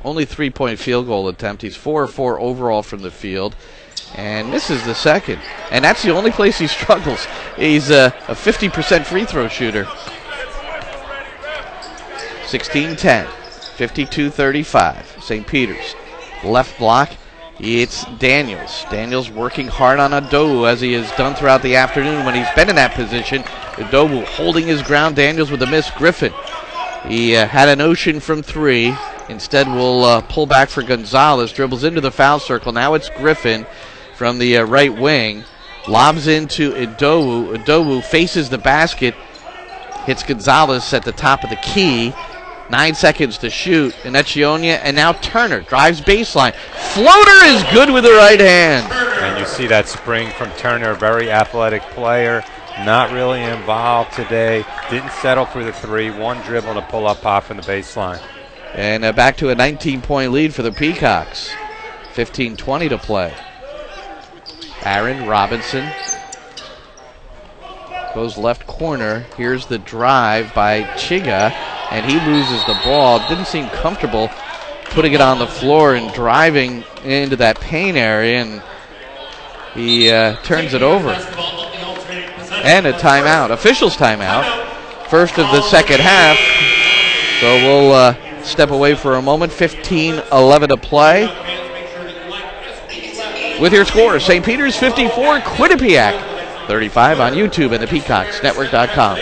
only 3-point field goal attempt. He's 4 of 4 overall from the field, and misses the second. And that's the only place he struggles. He's a 50% free throw shooter. 16-10, 52-35. St. Peter's left block. It's Daniels. Daniels working hard on Adowu, as he has done throughout the afternoon when he's been in that position. Adowu holding his ground. Daniels with a miss. Griffin, he had an ocean from 3. Instead will pull back for Gonzalez. Dribbles into the foul circle. Now it's Griffin from the right wing. Lobs into Adowu. Adowu faces the basket. Hits Gonzalez at the top of the key. 9 seconds to shoot. Inechionia, and now Turner drives baseline. Floater is good with the right hand. And you see that spring from Turner, a very athletic player. Not really involved today. Didn't settle for the 3. 1 dribble and a pull-up pop from the baseline. And back to a 19-point lead for the Peacocks. 15:20 to play. Aaron Robinson goes left corner. Here's the drive by Chiga, and he loses the ball. Didn't seem comfortable putting it on the floor and driving into that paint area, and he turns it over. And a timeout, officials timeout. First of the second half. So we'll step away for a moment. 15:11 to play. With your score, St. Peter's 54, Quinnipiac 35 on YouTube and the PeacocksNetwork.com.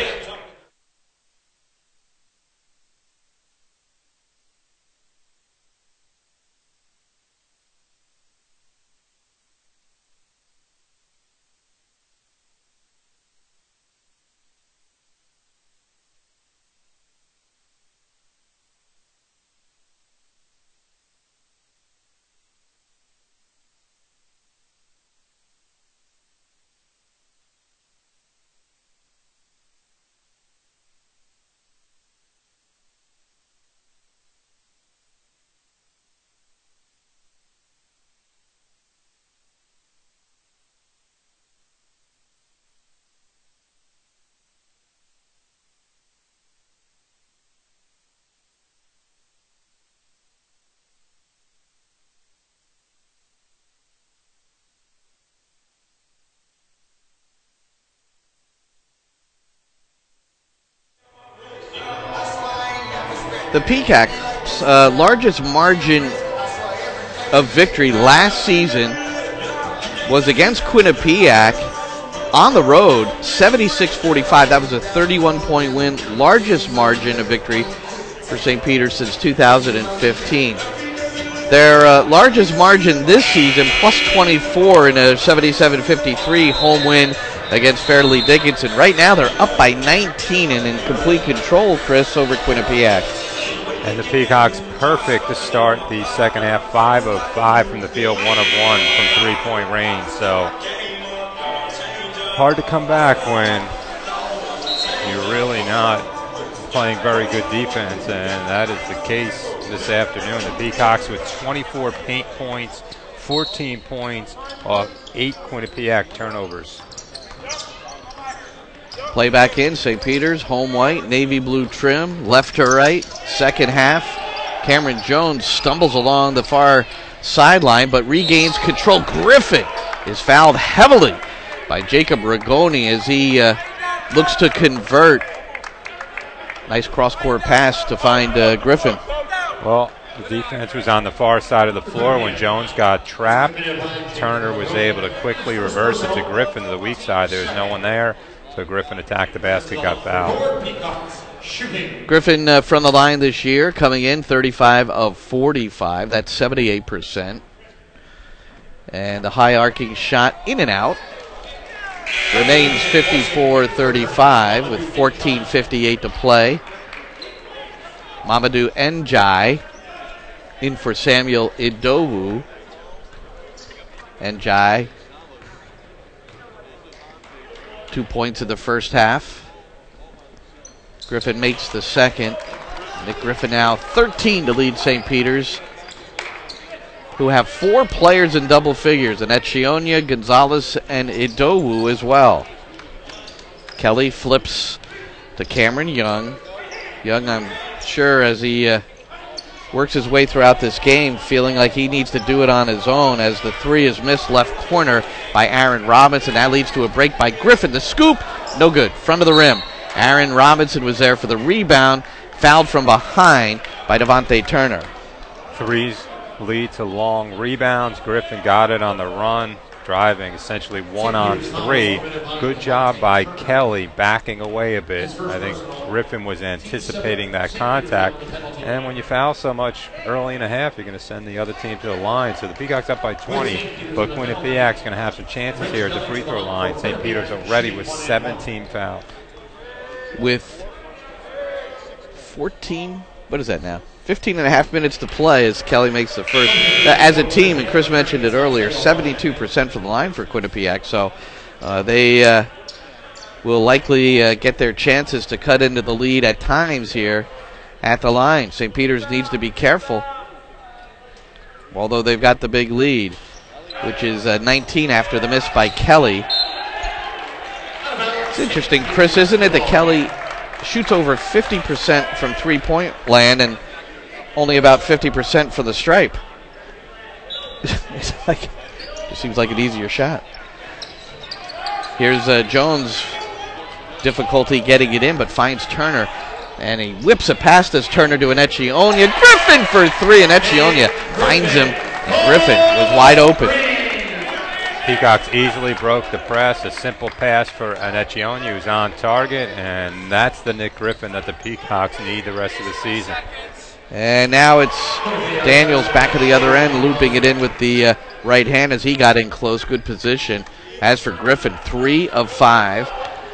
The Peacocks' largest margin of victory last season was against Quinnipiac on the road, 76-45. That was a 31-point win, largest margin of victory for St. Peter's since 2015. Their largest margin this season, plus 24 in a 77-53 home win against Fairleigh Dickinson. Right now they're up by 19 and in complete control, Chris, over Quinnipiac. And the Peacocks perfect to start the second half, 5 of 5 from the field, 1 of 1 from 3-point range. So hard to come back when you're really not playing very good defense, and that is the case this afternoon. The Peacocks with 24 paint points, 14 points off 8 Quinnipiac turnovers. Play back in, St. Peter's, home white, navy blue trim, left to right, second half. Cameron Jones stumbles along the far sideline, but regains control. Griffin is fouled heavily by Jacob Rigoni as he looks to convert. Nice cross-court pass to find Griffin. Well, the defense was on the far side of the floor when Jones got trapped. Turner was able to quickly reverse it to Griffin to the weak side. There was no one there. So So Griffin attacked the basket, got fouled. Peacocks shooting. Griffin from the line this year, coming in 35 of 45. That's 78%. And the high arcing shot in and out. Remains 54-35 with 14:58 to play. Mamadou Njai in for Samuel Idowu. Njai, 2 points in the first half. Griffin makes the second. Nick Griffin now 13 to lead St. Peter's, who have 4 players in double figures, and Etchionia, Gonzalez, and Idowu as well. Kelly flips to Cameron Young. Young, I'm sure, as he works his way throughout this game, feeling like he needs to do it on his own, as the three is missed left corner by Aaron Robinson. That leads to a break by Griffin. The scoop, no good, front of the rim. Aaron Robinson was there for the rebound, fouled from behind by Devontae Turner. Threes lead to long rebounds. Griffin got it on the run, driving essentially 1-on-3. Good job by Kelly backing away a bit. I think Griffin was anticipating that contact. And when you foul so much early in the half, you're going to send the other team to the line. So the Peacocks up by 20, but Quinnipiac's going to have some chances here at the free throw line. St. Peter's already with 17 fouls. With 14, what is that now? 15 and a half minutes to play as Kelly makes the first. As a team, and Chris mentioned it earlier, 72% from the line for Quinnipiac. So they will likely get their chances to cut into the lead at times here at the line. St. Peter's needs to be careful, although they've got the big lead, which is 19 after the miss by Kelly. It's interesting, Chris, isn't it, that Kelly shoots over 50% from three-point land and only about 50% for the stripe. It seems like an easier shot. Here's Jones. Difficulty getting it in, but finds Turner. And he whips it past us, Turner to an Etchionia. Griffin for 3, and Etchionia finds him. And Griffin was wide open. Peacocks easily broke the press. A simple pass for an Etchionia who's on target, and that's the Nick Griffin that the Peacocks need the rest of the season. And now it's Daniels back at the other end, looping it in with the right hand as he got in close. Good position. As for Griffin, 3 of 5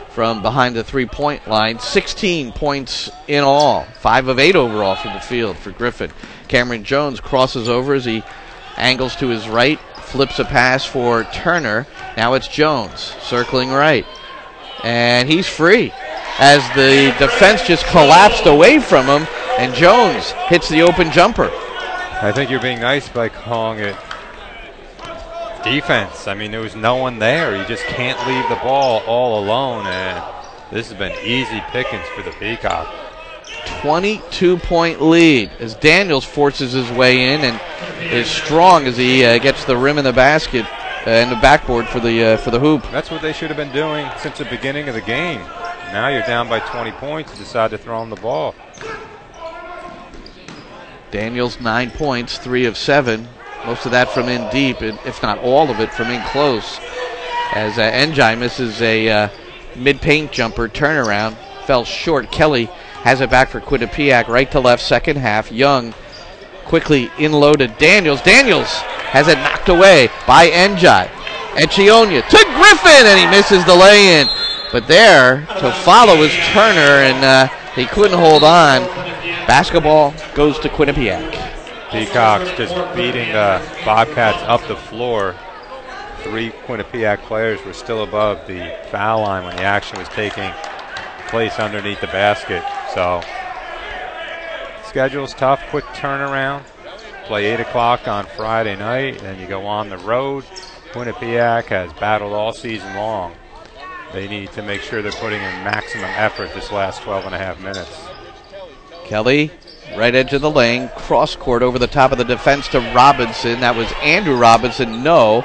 from behind the three-point line. 16 points in all. 5 of 8 overall from the field for Griffin. Cameron Jones crosses over as he angles to his right, flips a pass for Turner. Now it's Jones circling right. And he's free as the defense just collapsed away from him, and Jones hits the open jumper. I think you're being nice by calling it defense. I mean, there was no one there. You just can't leave the ball all alone, and this has been easy pickings for the Peacock. 22-point lead as Daniels forces his way in and is strong as he gets the rim in the basket and the backboard for the hoop. That's what they should have been doing since the beginning of the game. Now you're down by 20 points. You decide to throw him the ball. Daniels 9 points, 3 of 7. Most of that from in deep, if not all of it from in close. As Njai misses a mid-paint jumper turnaround, fell short. Kelly has it back for Quinnipiac, right to left, second half. Young quickly in-loaded Daniels. Daniels has it knocked away by Njai. Etchionia to Griffin, and he misses the lay-in. But there to follow is Turner, and he couldn't hold on. Basketball goes to Quinnipiac. Peacocks just beating the Bobcats up the floor. 3 Quinnipiac players were still above the foul line when the action was taking place underneath the basket. So schedule's tough, quick turnaround. Play 8 o'clock on Friday night, then you go on the road. Quinnipiac has battled all season long. They need to make sure they're putting in maximum effort this last 12 and a half minutes. Kelly, right edge of the lane, cross court over the top of the defense to Robinson. That was Andrew Robinson, no.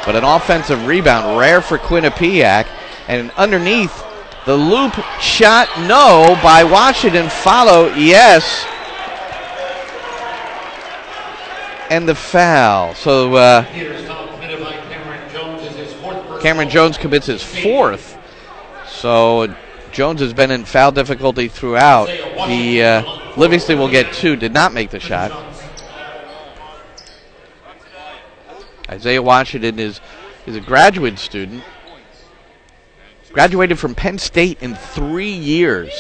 But an offensive rebound, rare for Quinnipiac. And underneath, the loop shot, no, by Washington. Follow, yes. And the foul. So Cameron Jones commits his 4th. So Jones has been in foul difficulty throughout. Livingston will get 2, did not make the shot. Isaiah Washington is a graduate student. Graduated from Penn State in 3 years.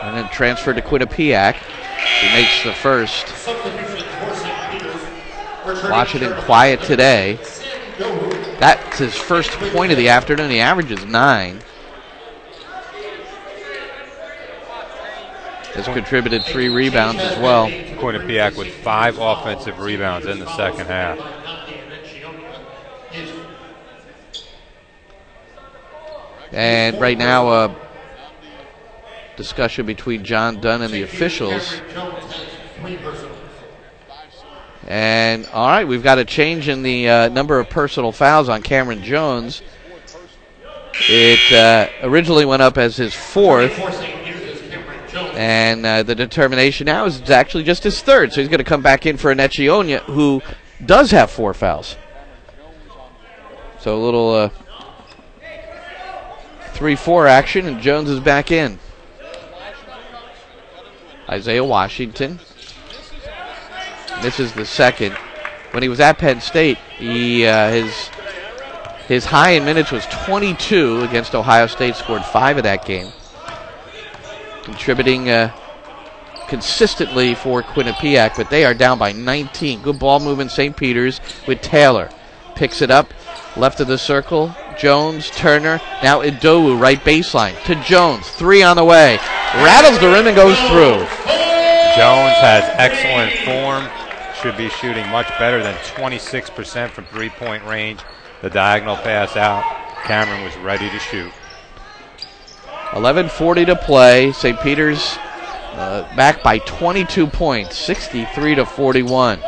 And then transferred to Quinnipiac. He makes the first. Washington quiet today. That's his first point of the afternoon. He averages 9. Has contributed 3 rebounds as well. Quinnipiac with 5 offensive rebounds in the second half. And right now, a discussion between John Dunn and the officials. And, all right, we've got a change in the number of personal fouls on Cameron Jones. It originally went up as his 4th. And the determination now is it's actually just his 3rd. So he's going to come back in for Anecchionia, who does have 4 fouls. So a little 3-4 action, and Jones is back in. Isaiah Washington. This is the second. When he was at Penn State, his high in minutes was 22 against Ohio State, scored 5 of that game. Contributing consistently for Quinnipiac, but they are down by 19. Good ball movement, St. Peter's with Taylor. Picks it up, left of the circle. Jones, Turner, now Idowu, right baseline to Jones. 3 on the way. Rattles the rim and goes through. Jones has excellent form. Should be shooting much better than 26% from 3-point range. The diagonal pass out. Cameron was ready to shoot. 11:40 to play. St. Peter's back by 22 points, 63-41.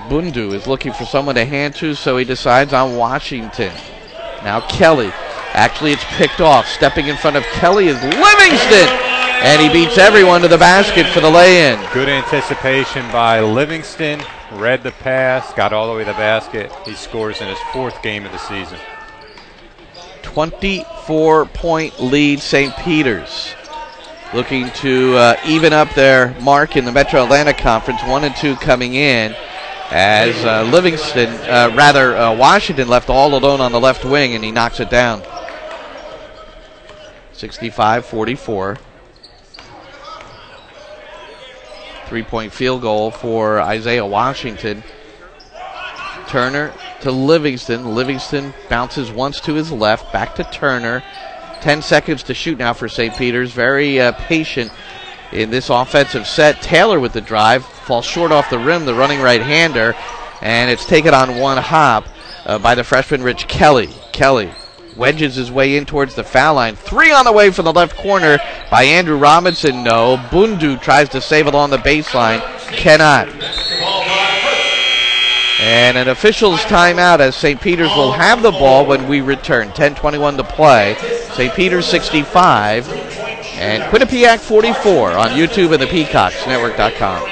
Bundu is looking for someone to hand to, so he decides on Washington. Now Kelly. Actually, it's picked off. Stepping in front of Kelly is Livingston, and he beats everyone to the basket for the lay-in. Good anticipation by Livingston. Read the pass, got all the way to the basket. He scores in his 4th game of the season. 24-point lead, St. Peter's. Looking to even up their mark in the Metro Atlantic Conference, 1 and 2 coming in. As Washington left all alone on the left wing, and he knocks it down. 65-44. 3-point field goal for Isaiah Washington. Turner to Livingston. Livingston bounces once to his left, back to Turner. 10 seconds to shoot now for St. Peter's. Very patient in this offensive set. Taylor with the drive, falls short off the rim, the running right-hander, and it's taken on one hop by the freshman Rich Kelly. Kelly wedges his way in towards the foul line. 3 on the way from the left corner by Andrew Robinson. No. Bundu tries to save it along the baseline. Cannot. And an official's timeout, as St. Peter's will have the ball when we return. 10:21 to play. St. Peter's 65 and Quinnipiac 44 on YouTube and the Peacocks Network.com.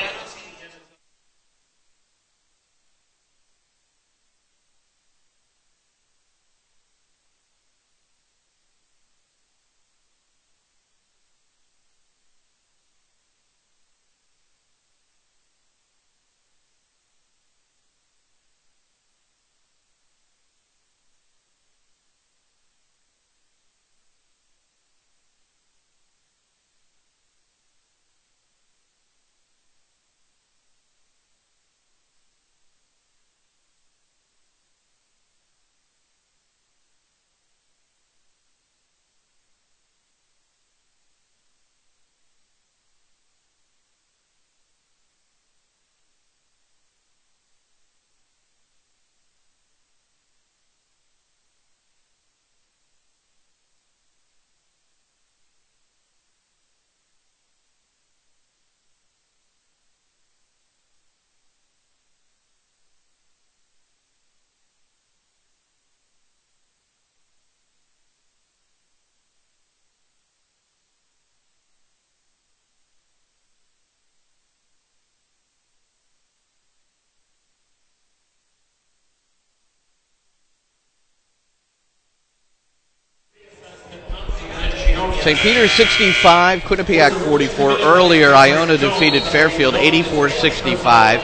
St. Peter's 65, Quinnipiac 44. Earlier, Iona defeated Fairfield 84-65.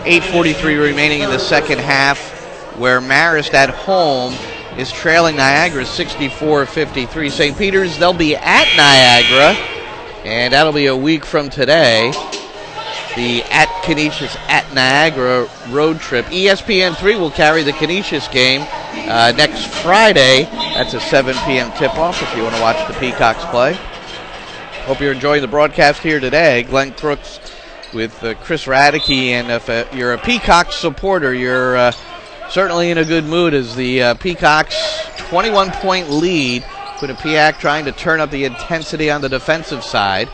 8:43 remaining in the second half, where Marist at home is trailing Niagara 64-53. St. Peter's, they'll be at Niagara, and that'll be a week from today. The at Canisius, at Niagara road trip. ESPN3 will carry the Canisius game next Friday. That's a 7 p.m. tip-off if you want to watch the Peacocks play. Hope you're enjoying the broadcast here today. Glenn Crooks with Chris Radicke, and if you're a Peacocks supporter, you're certainly in a good mood as the Peacocks 21-point lead. Quinnipiac trying to turn up the intensity on the defensive side.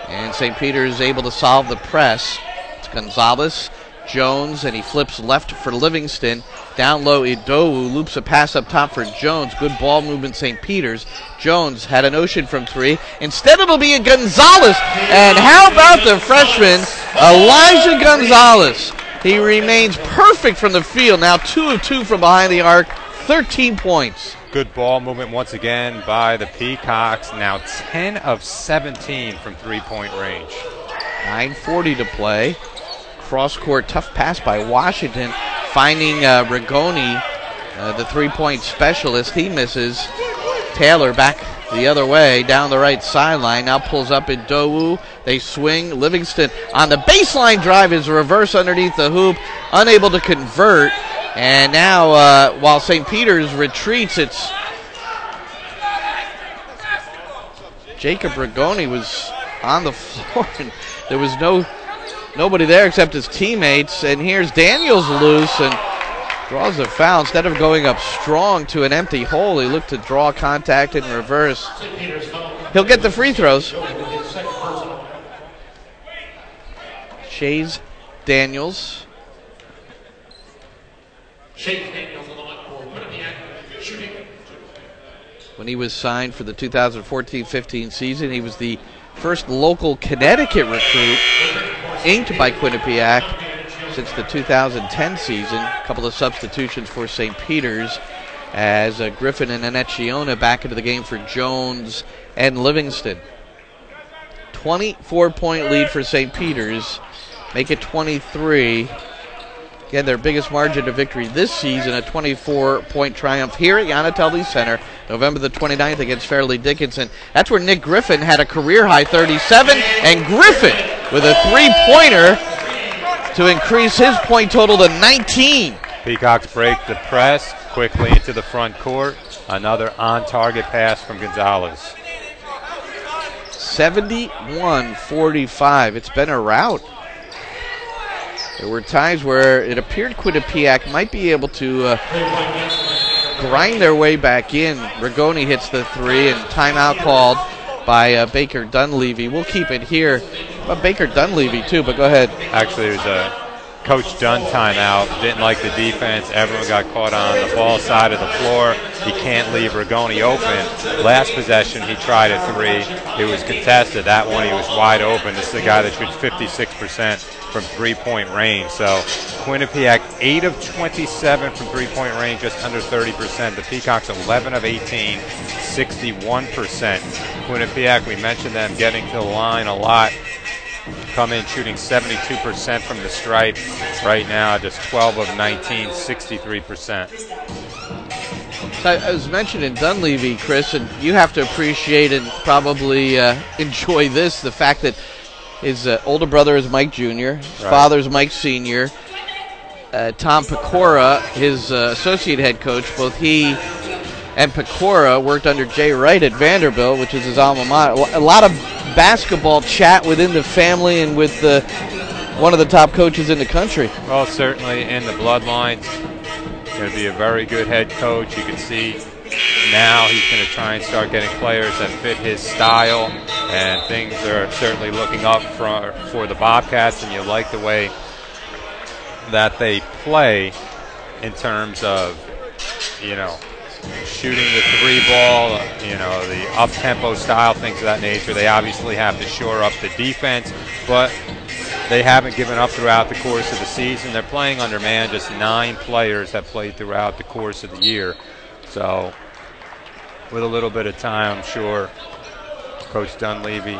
And St. Peter's able to solve the press. It's Gonzalez, Jones, and he flips left for Livingston. Down low, Idowu loops a pass up top for Jones. Good ball movement, St. Peter's. Jones had a notion from 3. Instead, it'll be a Gonzalez. And how about the freshman, Elijah Gonzalez? He remains perfect from the field. Now 2 of 2 from behind the arc, 13 points. Good ball movement once again by the Peacocks. Now 10 of 17 from three-point range. 9:40 to play. Cross-court tough pass by Washington, finding Rigoni, the three-point specialist. He misses. Taylor back the other way down the right sideline. Now pulls up Idowu. They swing. Livingston on the baseline drive is reverse underneath the hoop. Unable to convert. And now, while St. Peter's retreats, it's Jacob Rigoni was on the floor, and there was nobody there except his teammates. And here's Daniels loose and draws a foul. Instead of going up strong to an empty hole, he looked to draw contact in reverse. He'll get the free throws. Chase Daniels. When he was signed for the 2014-15 season, he was the first local Connecticut recruit inked by Quinnipiac since the 2010 season. A couple of substitutions for St. Peter's as Griffin and Annecchiona back into the game for Jones and Livingston. 24-point lead for St. Peter's. Make it 23. Again, their biggest margin of victory this season, a 24-point triumph here at Yanatelli Center, November the 29th against Fairleigh Dickinson. That's where Nick Griffin had a career-high 37, and Griffin with a three-pointer to increase his point total to 19. Peacocks break the press quickly into the front court. Another on-target pass from Gonzalez. 71-45. It's been a rout. There were times where it appeared Quinnipiac might be able to grind their way back in. Rigoni hits the 3, and timeout called by Baker Dunleavy. We'll keep it here. But Baker Dunleavy too, but go ahead. Actually, there's a Coach Dunn timeout. Didn't like the defense. Everyone got caught on the ball side of the floor. He can't leave Rigoni open. Last possession, he tried a 3. It was contested. That one, he was wide open. This is a guy that shoots 56% from three-point range. So Quinnipiac 8 of 27 from three-point range, just under 30%. The Peacocks 11 of 18, 61%. Quinnipiac, we mentioned them getting to the line a lot. Come in shooting 72% from the stripe. Right now, just 12 of 19, 63%. So I was mentioning Dunleavy, Chris, and you have to appreciate and probably enjoy this, the fact that his older brother is Mike Jr., his father's Mike Sr., Tom Pecora, his associate head coach, both he and Pecora worked under Jay Wright at Vanderbilt, which is his alma mater. A lot of basketball chat within the family and with one of the top coaches in the country. Well, certainly in the bloodlines. Going to be a very good head coach. You can see now he's going to try and start getting players that fit his style, and things are certainly looking up for the Bobcats, and you like the way that they play in terms of, you know, shooting the 3-ball, you know, the up-tempo style, things of that nature. They obviously have to shore up the defense, but they haven't given up throughout the course of the season. They're playing under man. Just 9 players have played throughout the course of the year. So with a little bit of time, I'm sure Coach Dunleavy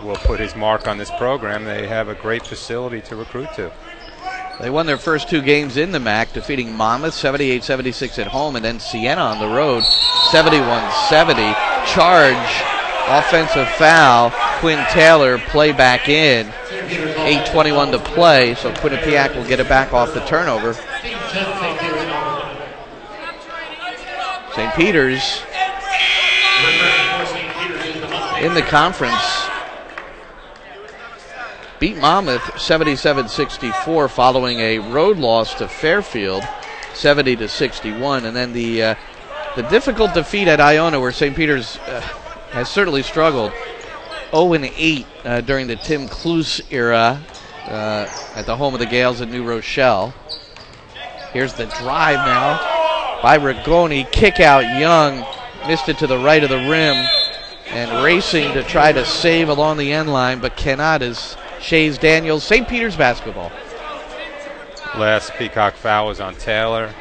will put his mark on this program. They have a great facility to recruit to. They won their first 2 games in the MAC, defeating Monmouth 78-76 at home, and then Siena on the road 71-70. Charge, offensive foul. Quinn Taylor play back in. 8:21 to play, so Quinnipiac will get it back off the turnover. St. Peter's in the conference beat Monmouth 77-64 following a road loss to Fairfield 70-61, and then the difficult defeat at Iona, where St. Peter's has certainly struggled. 0-8 during the Tim Cluse era at the home of the Gales in New Rochelle. Here's the drive now by Rigoni. Kick out Young. Missed it to the right of the rim. And racing to try to save along the end line, but cannot, as Shays Daniels. St. Peter's basketball. Last Peacock foul was on Taylor,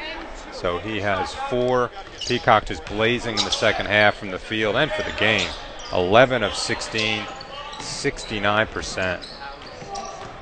so he has 4. Peacock is blazing in the second half from the field and for the game. 11 of 16, 69%.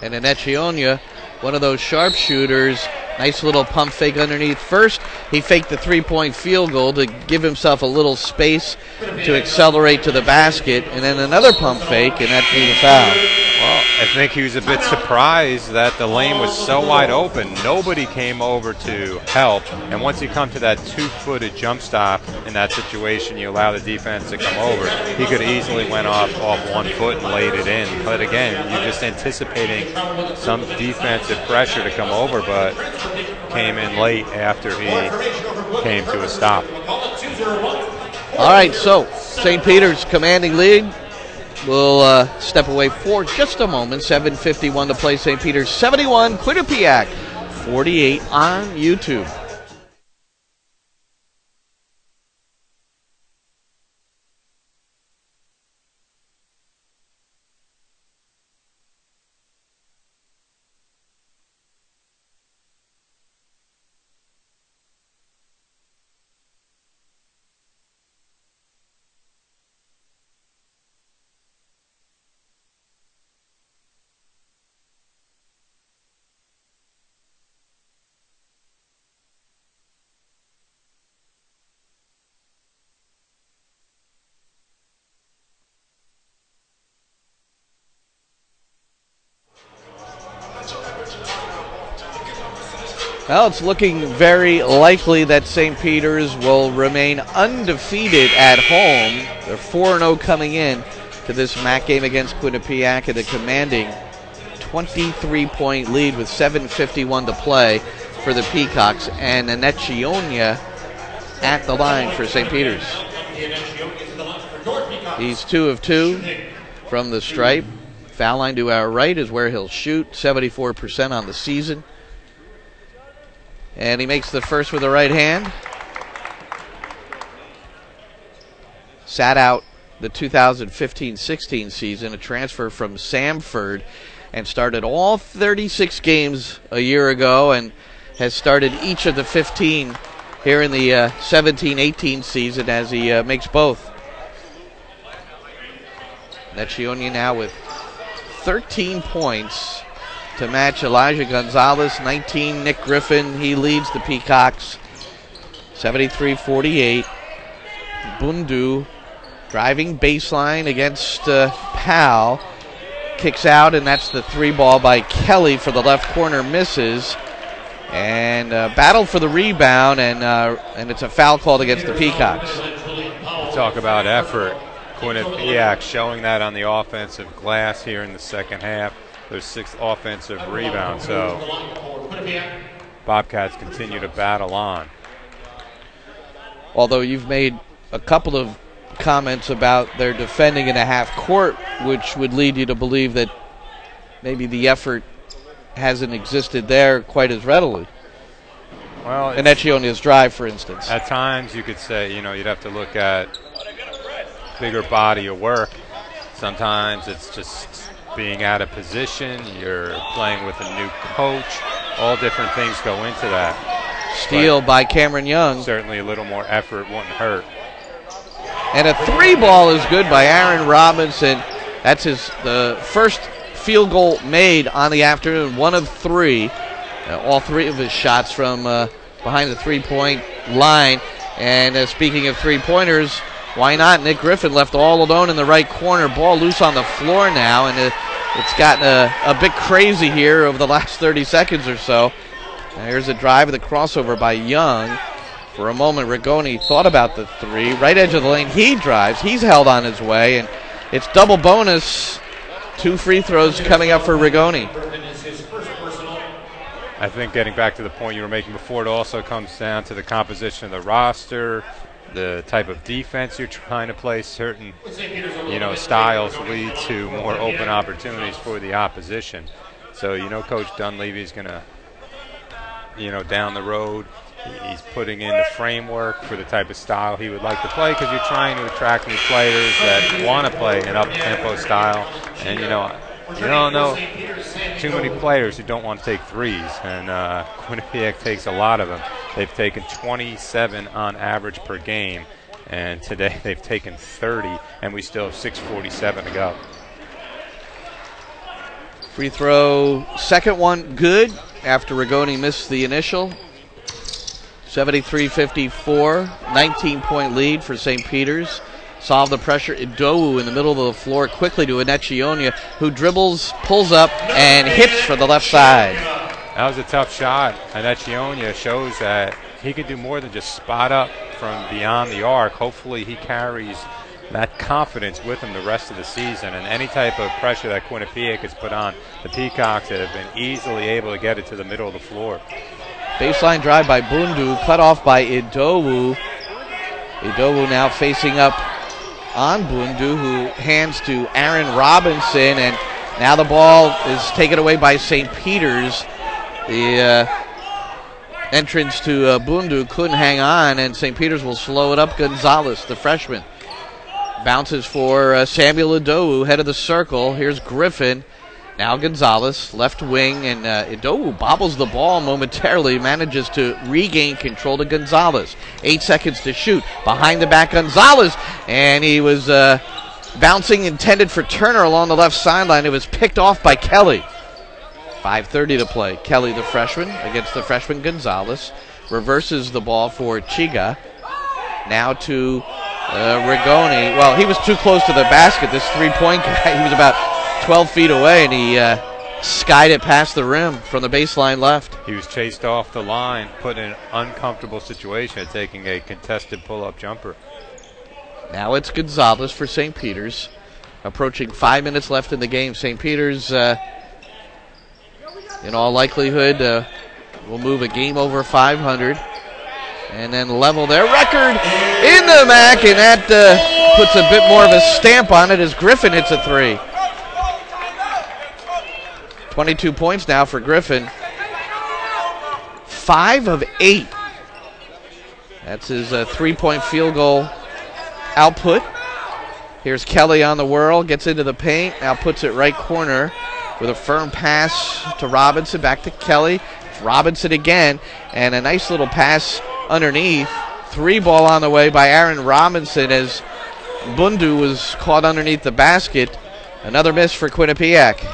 And Enechionia, one of those sharpshooters, nice little pump fake underneath. First, he faked the 3-point field goal to give himself a little space to accelerate to the basket, and then another pump fake, and that drew the foul. Well, I think he was a bit surprised that the lane was so wide open. Nobody came over to help, and once you come to that 2-footed jump stop in that situation, you allow the defense to come over. He could easily went off 1 foot and laid it in. But again, you're just anticipating some defensive pressure to come over, but came in late after he came to a stop. All right, so St. Peter's commanding lead. We'll step away for just a moment. 7:51 to play. St. Peter's 71, Quinnipiac 48 on YouTube. Well, it's looking very likely that St. Peter's will remain undefeated at home. They're 4-0 coming in to this MAC game against Quinnipiac, and a commanding 23-point lead with 7:51 to play for the Peacocks, and Enechionia at the line for St. Peter's. He's 2 of 2 from the stripe. Foul line to our right is where he'll shoot, 74% on the season. And he makes the first with the right hand. Sat out the 2015-16 season, a transfer from Samford, and started all 36 games a year ago, and has started each of the 15 here in the 17-18 season as he makes both. Enechionia now with 13 points to match Elijah Gonzalez, 19. Nick Griffin, he leads the Peacocks, 73-48. Bundu driving baseline against Powell. Kicks out, and that's the 3 ball by Kelly for the left corner, misses. And battle for the rebound, and it's a foul called against the Peacocks. Talk about effort. Quinnipiac showing that on the offensive glass here in the second half. There's 6 offensive rebounds, so Bobcats continue to battle on. Although you've made a couple of comments about their defending in a half court, which would lead you to believe that maybe the effort hasn't existed there quite as readily. Well, Enechion's drive, for instance. At times you could say, you'd have to look at bigger body of work. Sometimes it's just being out of position, you're playing with a new coach, all different things go into that. Steal by Cameron Young. Certainly a little more effort wouldn't hurt. And a 3 ball is good by Aaron Robinson. That's the first field goal made on the afternoon, 1 of 3. All 3 of his shots from behind the 3-point line. And speaking of 3-pointers, why not? Nick Griffin left all alone in the right corner. Ball loose on the floor now, and it's gotten a bit crazy here over the last 30 seconds or so. Now here's a drive with a crossover by Young. For a moment, Rigoni thought about the 3. Right edge of the lane, he drives. He's held on his way, and it's double bonus. 2 free throws coming up for Rigoni. I think getting back to the point you were making before, it also comes down to the composition of the roster, the type of defense you're trying to play. Certain, styles lead to more open opportunities for the opposition. So, Coach Dunleavy's going to, down the road, he's putting in the framework for the type of style he would like to play, because you're trying to attract new players that want to play an up-tempo style. And, you don't know too many players who don't want to take threes, and Quinnipiac takes a lot of them. They've taken 27 on average per game, and today they've taken 30, and we still have 6:47 to go. Free throw, second one good after Rigoni missed the initial. 73-54, 19-point lead for St. Peter's. Solve the pressure. Idowu in the middle of the floor quickly to Inechionia, who dribbles, pulls up, and hits for the left side. That was a tough shot. Inechionia shows that he can do more than just spot up from beyond the arc. Hopefully he carries that confidence with him the rest of the season, and any type of pressure that Quinnipiac has put on the Peacocks that have been easily able to get it to the middle of the floor. Baseline drive by Bundu, cut off by Idowu. Idowu now facing up on Bundu, who hands to Aaron Robinson, and now the ball is taken away by St. Peter's. The entrance to Bundu couldn't hang on, and St. Peter's will slow it up. Gonzalez, the freshman, bounces for Samuel Idowu, head of the circle. Here's Griffin. Now Gonzalez, left wing, and Idowu bobbles the ball momentarily, manages to regain control to Gonzalez. 8 seconds to shoot. Behind the back, Gonzalez, and he was bouncing, intended for Turner along the left sideline. It was picked off by Kelly. 5:30 to play. Kelly, the freshman, against the freshman Gonzalez. Reverses the ball for Chiga. Now to Rigoni. Well, he was too close to the basket, this three-point guy. He was about 12 feet away, and he skied it past the rim from the baseline left. He was chased off the line, put in an uncomfortable situation, taking a contested pull-up jumper. Now it's Gonzalez for St. Peter's. Approaching 5 minutes left in the game. St. Peter's, in all likelihood, will move a game over 500 and then level their record in the MAC, and that puts a bit more of a stamp on it as Griffin hits a 3. 22 points now for Griffin. 5 of 8. That's his 3-point field goal output. Here's Kelly on the whirl, gets into the paint, now puts it right corner with a firm pass to Robinson, back to Kelly. Robinson again, and a nice little pass underneath. 3 ball on the way by Aaron Robinson as Bundu was caught underneath the basket. Another miss for Quinnipiac.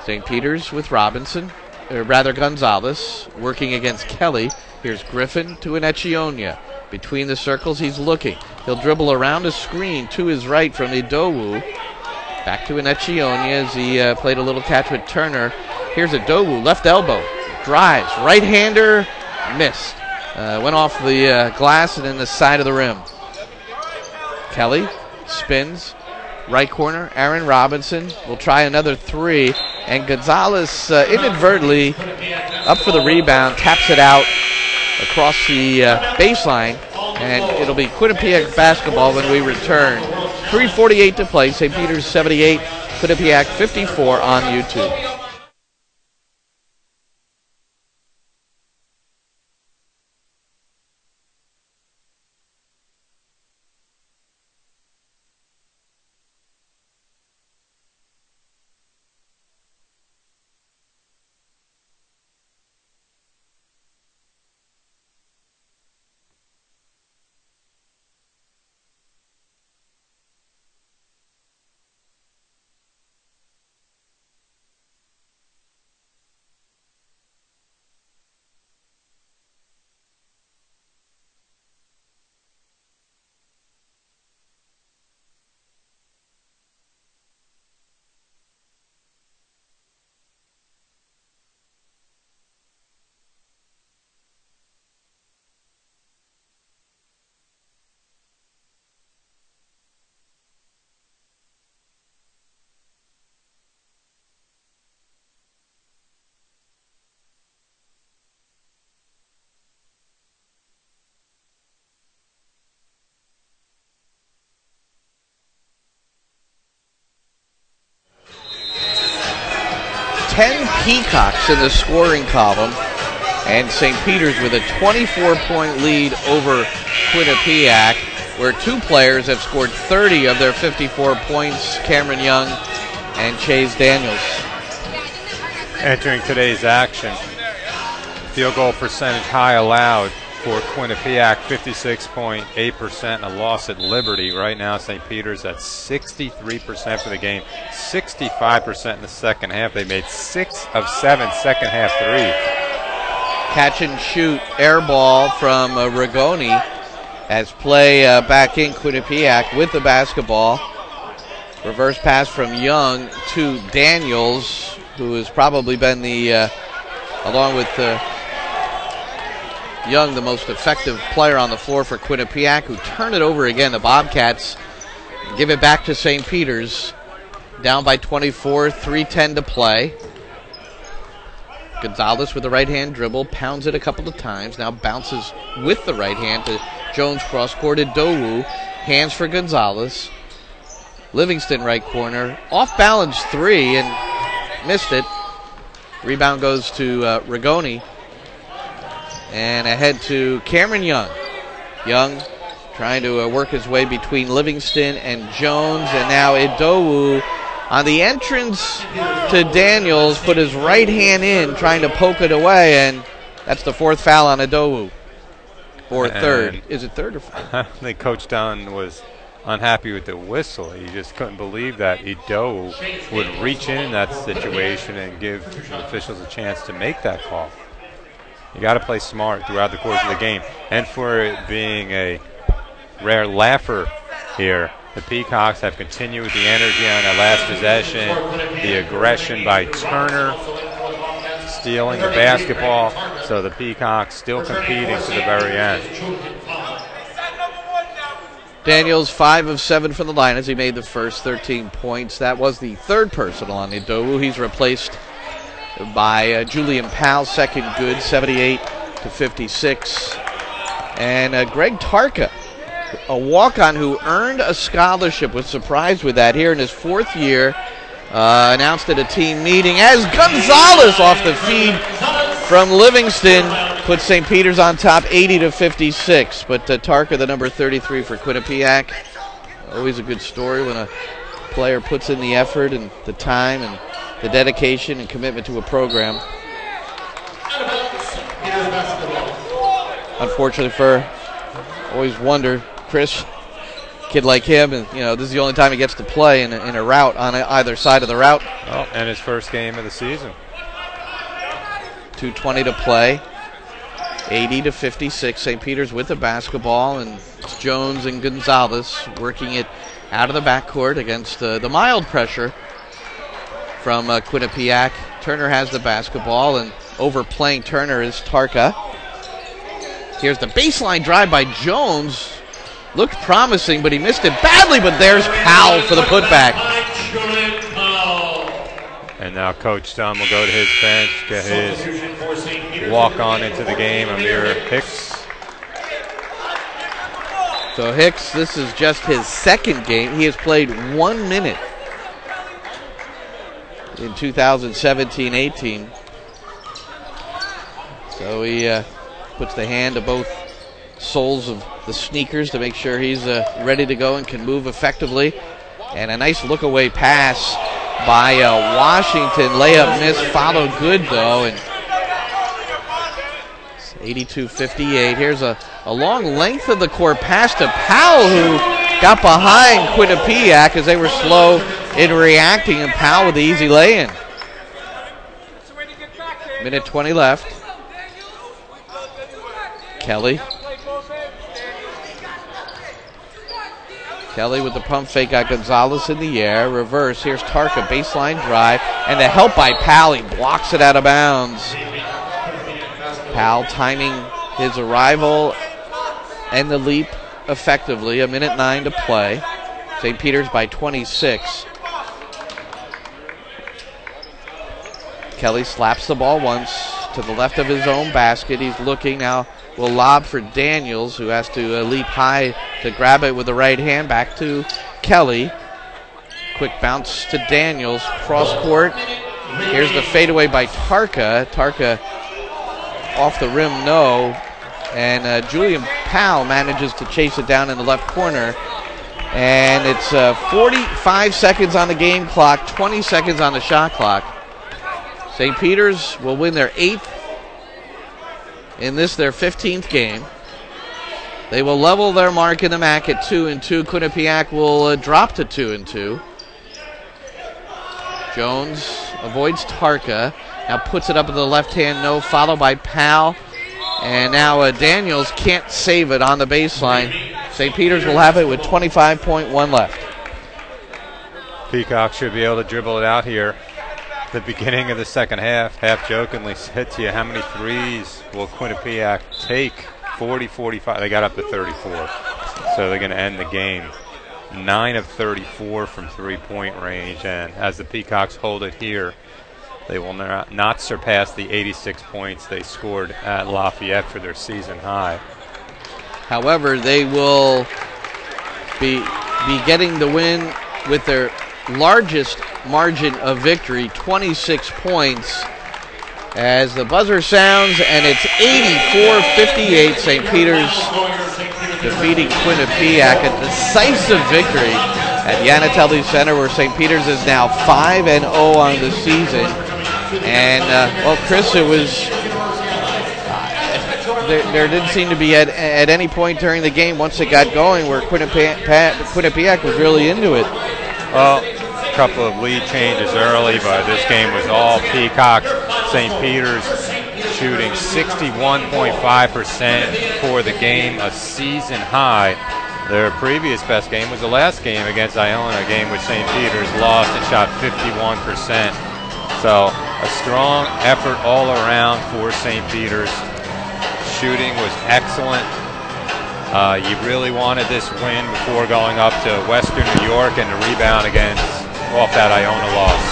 St. Peter's with Robinson, or rather Gonzalez, working against Kelly. Here's Griffin to Inechionia. Between the circles, he's looking. He'll dribble around a screen to his right from Idowu. Back to Inechionia as he played a little catch with Turner. Here's Idowu, left elbow, drives, right-hander, missed. Went off the glass and in the side of the rim. Kelly spins, right corner, Aaron Robinson will try another 3, and Gonzalez inadvertently up for the rebound, taps it out across the baseline, and it'll be Quinnipiac basketball when we return. 3:48 to play, St. Peter's 78, Quinnipiac 54 on YouTube. 10 Peacocks in the scoring column, and St. Peter's with a 24-point lead over Quinnipiac, where two players have scored 30 of their 54 points, Cameron Young and Chase Daniels. Entering today's action, field goal percentage high allowed for Quinnipiac, 56.8%, a loss at Liberty. Right now, St. Peter's at 63% for the game, 65% in the second half. They made 6 of 7 second half threes. Catch and shoot air ball from Rigoni as play back in Quinnipiac with the basketball. Reverse pass from Young to Daniels, who has probably been the, along with Young, the most effective player on the floor for Quinnipiac, who turn it over again. The Bobcats give it back to St. Peter's, down by 24, 3:10 to play. Gonzalez with the right-hand dribble, pounds it a couple of times, now bounces with the right hand to Jones cross-court to Dowu. Hands for Gonzalez. Livingston right corner, off-balance three and missed it. Rebound goes to Rigoni. And ahead to Cameron Young. Young trying to work his way between Livingston and Jones, and now Idowu on the entrance to Daniels, put his right hand in, trying to poke it away, and that's the fourth foul on Idowu. Or third. Is it third or fourth? I think Coach Dunn was unhappy with the whistle. He just couldn't believe that Idowu would reach in that situation and give the officials a chance to make that call. You got to play smart throughout the course of the game. And for it being a rare laugher here, the Peacocks have continued with the energy on that last possession, the aggression by Turner, stealing the basketball. So the Peacocks still competing to the very end. Daniels 5 of 7 from the line as he made the first 13 points. That was the third personal on Idowu. He's replaced by Julian Powell, second good, 78-56. And Greg Tarka, a walk-on who earned a scholarship, was surprised with that here in his fourth year, announced at a team meeting as Gonzalez off the feed from Livingston puts St. Peter's on top 80-56. But Tarka, the number 33 for Quinnipiac, always a good story when a player puts in the effort and the time and the dedication and commitment to a program. Unfortunately always wonder, Chris, kid like him, and this is the only time he gets to play in a route on either side of the route. Oh, and his first game of the season. 2:20 to play. 80-56. St. Peter's with the basketball, and it's Jones and Gonzalez working it out of the backcourt against the mild pressure from Quinnipiac. Turner has the basketball, and overplaying Turner is Tarka. Here's the baseline drive by Jones. Looked promising, but he missed it badly, but there's Powell for the putback. And now Coach Dunn will go to his bench, get his walk-on into the game, Amir Hicks. So Hicks, this is just his second game. He has played 1 minute in 2017-18. So he puts the hand to both soles of the sneakers to make sure he's ready to go and can move effectively. And a nice look-away pass by Washington. Layup miss, followed good though. And 82-58. Here's a long length of the court pass to Powell, who got behind Quinnipiac as they were slow in reacting, and Powell with the easy lay-in. Minute 20 left. Kelly with the pump fake, got Gonzalez in the air. Reverse, here's Tarka, baseline drive, and the help by Powell. He blocks it out of bounds. Powell timing his arrival and the leap effectively. 1:09 to play. St. Peter's by 26. Kelly slaps the ball once to the left of his own basket. He's looking now. Will lob for Daniels, who has to leap high to grab it with the right hand. Back to Kelly. Quick bounce to Daniels. Cross court. Here's the fadeaway by Tarka. Tarka off the rim, no. And Julian Powell manages to chase it down in the left corner. And it's 45 seconds on the game clock, 20 seconds on the shot clock. St. Peter's will win their 8th in this, their 15th game. They will level their mark in the MAC at 2-2. Quinnipiac will drop to 2-2. Jones avoids Tarka. Now puts it up in the left hand, no, followed by Powell. And now Daniels can't save it on the baseline. St. Peter's will have it with 25.1 left. Peacocks should be able to dribble it out here. The beginning of the second half jokingly said to you, how many threes will Quinnipiac take? 40, 45. They got up to 34. So they're going to end the game 9 of 34 from three-point range. And as the Peacocks hold it here, they will not surpass the 86 points they scored at Lafayette for their season high. However, they will be getting the win with their largest margin of victory, 26 points, as the buzzer sounds, and it's 84-58. St. Peter's defeating Quinnipiac, a decisive victory at Yanatelli Center, where St. Peter's is now 5-0 on the season. And, well, Chris, it was... There didn't seem to be at any point during the game, once it got going, where Quinnipiac was really into it. Well, a couple of lead changes early, but this game was all Peacocks. St. Peter's shooting 61.5% for the game, a season high. Their previous best game was the last game against Iona, a game which St. Peter's lost and shot 51%. So a strong effort all around for St. Peter's. Shooting was excellent. You really wanted this win before going up to Western New York and the rebound off that Iona loss.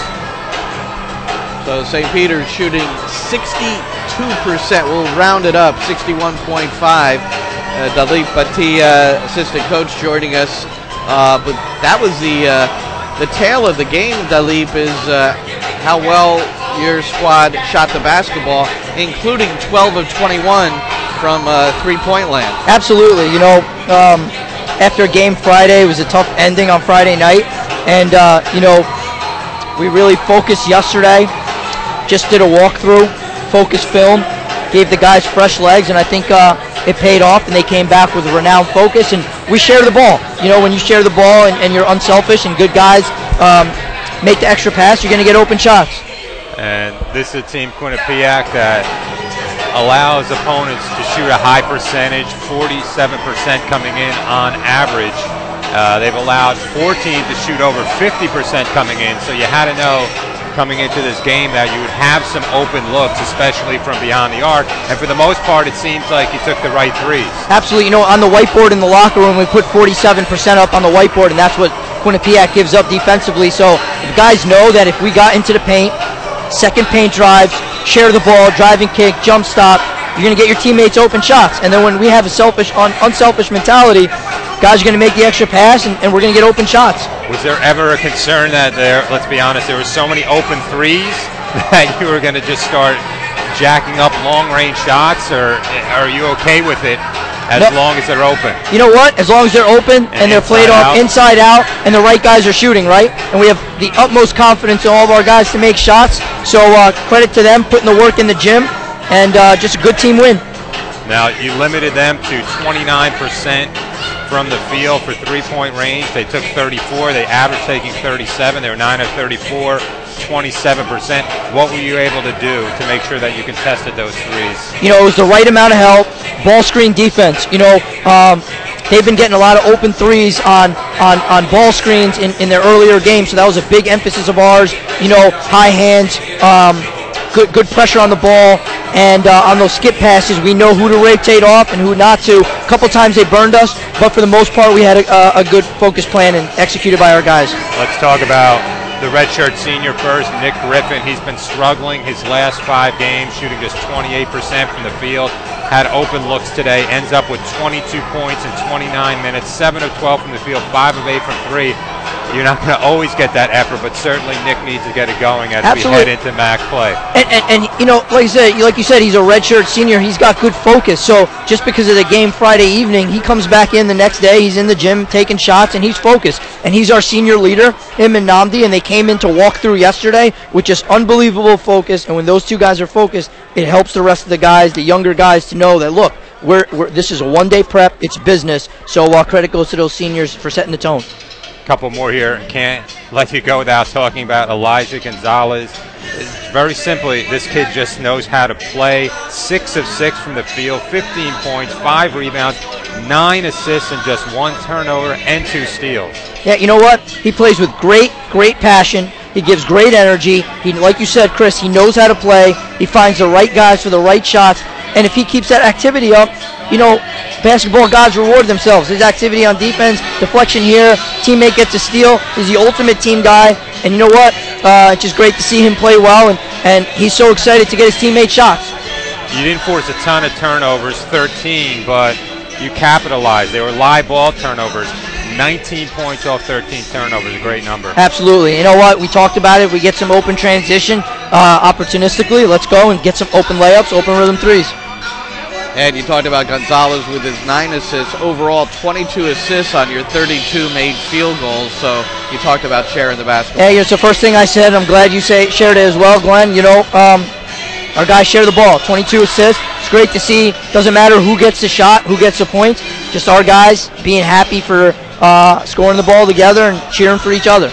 So St. Peter's shooting 62%. We'll round it up, 61.5. Dalip Bhatti, assistant coach, joining us. But that was the tale of the game, Dalip, is how well your squad shot the basketball, including 12 of 21 from three-point land. Absolutely. You know, after a game Friday, it was a tough ending on Friday night. And, you know, we really focused yesterday. Just did a walkthrough, focus film, gave the guys fresh legs, and I think it paid off, and they came back with a renowned focus. And we share the ball. You know, when you share the ball and you're unselfish and good guys make the extra pass, you're going to get open shots. And this is a team, Quinnipiac, that allows opponents to shoot a high percentage, 47% coming in on average. They've allowed 4 teams to shoot over 50% coming in, so you had to know coming into this game that you would have some open looks, especially from beyond the arc. And for the most part, it seems like you took the right threes. Absolutely. You know, on the whiteboard in the locker room, we put 47% up on the whiteboard, and that's what Quinnipiac gives up defensively. So the guys know that if we got into the paint, second paint drives, share the ball, driving kick, jump stop, you're going to get your teammates open shots. And then when we have a unselfish mentality, guys are going to make the extra pass, and we're going to get open shots. Was there ever a concern that let's be honest, there were so many open threes that you were going to just start jacking up long-range shots, or are you okay with it as long as they're open? You know what? As long as they're open and they're played off inside out and the right guys are shooting, right? And we have the utmost confidence in all of our guys to make shots. So credit to them, putting the work in the gym, and just a good team win. Now, you limited them to 29% from the field for three-point range. They took 34. They averaged taking 37. They were 9 of 34, 27%. What were you able to do to make sure that you contested those threes? You know, it was the right amount of help. Ball screen defense. You know, they've been getting a lot of open threes on ball screens in their earlier games, so that was a big emphasis of ours. You know, high hands, good pressure on the ball, and on those skip passes, we know who to rotate off and who not to. A couple times they burned us, but for the most part, we had a good focus plan and executed by our guys. Let's talk about the redshirt senior first, Nick Griffin. He's been struggling his last 5 games, shooting just 28% from the field. Had open looks today, ends up with 22 points in 29 minutes, 7 of 12 from the field, 5 of 8 from 3. you're not going to always get that effort, but certainly Nick needs to get it going as Absolutely. we head into MAC play. And you know, like you said, he's a redshirt senior. He's got good focus. So just because of the game Friday evening, he comes back in the next day. He's in the gym taking shots, and he's focused. And he's our senior leader, him and Namdi, and they came in to walk through yesterday with just unbelievable focus. And when those two guys are focused, it helps the rest of the guys, the younger guys, to know that, look, this is a one-day prep. It's business. So credit goes to those seniors for setting the tone. Couple more here. Can't let you go without talking about Elijah Gonzalez. Very simply, this kid just knows how to play. 6 of 6 from the field, 15 points, 5 rebounds, 9 assists, and just 1 turnover and 2 steals. Yeah, you know what? He plays with great passion. He gives great energy. He, like you said, Chris, he knows how to play. He finds the right guys for the right shots. And if he keeps that activity up, you know, basketball gods reward themselves. His activity on defense, deflection here, teammate gets a steal. He's the ultimate team guy. And you know what? It's just great to see him play well. And he's so excited to get his teammate shots. You didn't force a ton of turnovers, 13, but you capitalized. They were live ball turnovers. 19 points off 13 turnovers, a great number. Absolutely. You know what? We talked about it. We get some open transition opportunistically. Let's go and get some open layups, open rhythm threes. And you talked about Gonzalez with his 9 assists. Overall, 22 assists on your 32 made field goals. So you talked about sharing the basketball. Hey, it's the first thing I said. I'm glad you shared it as well, Glenn. You know, our guys share the ball. 22 assists. It's great to see. Doesn't matter who gets the shot, who gets the points. Just our guys being happy for scoring the ball together and cheering for each other.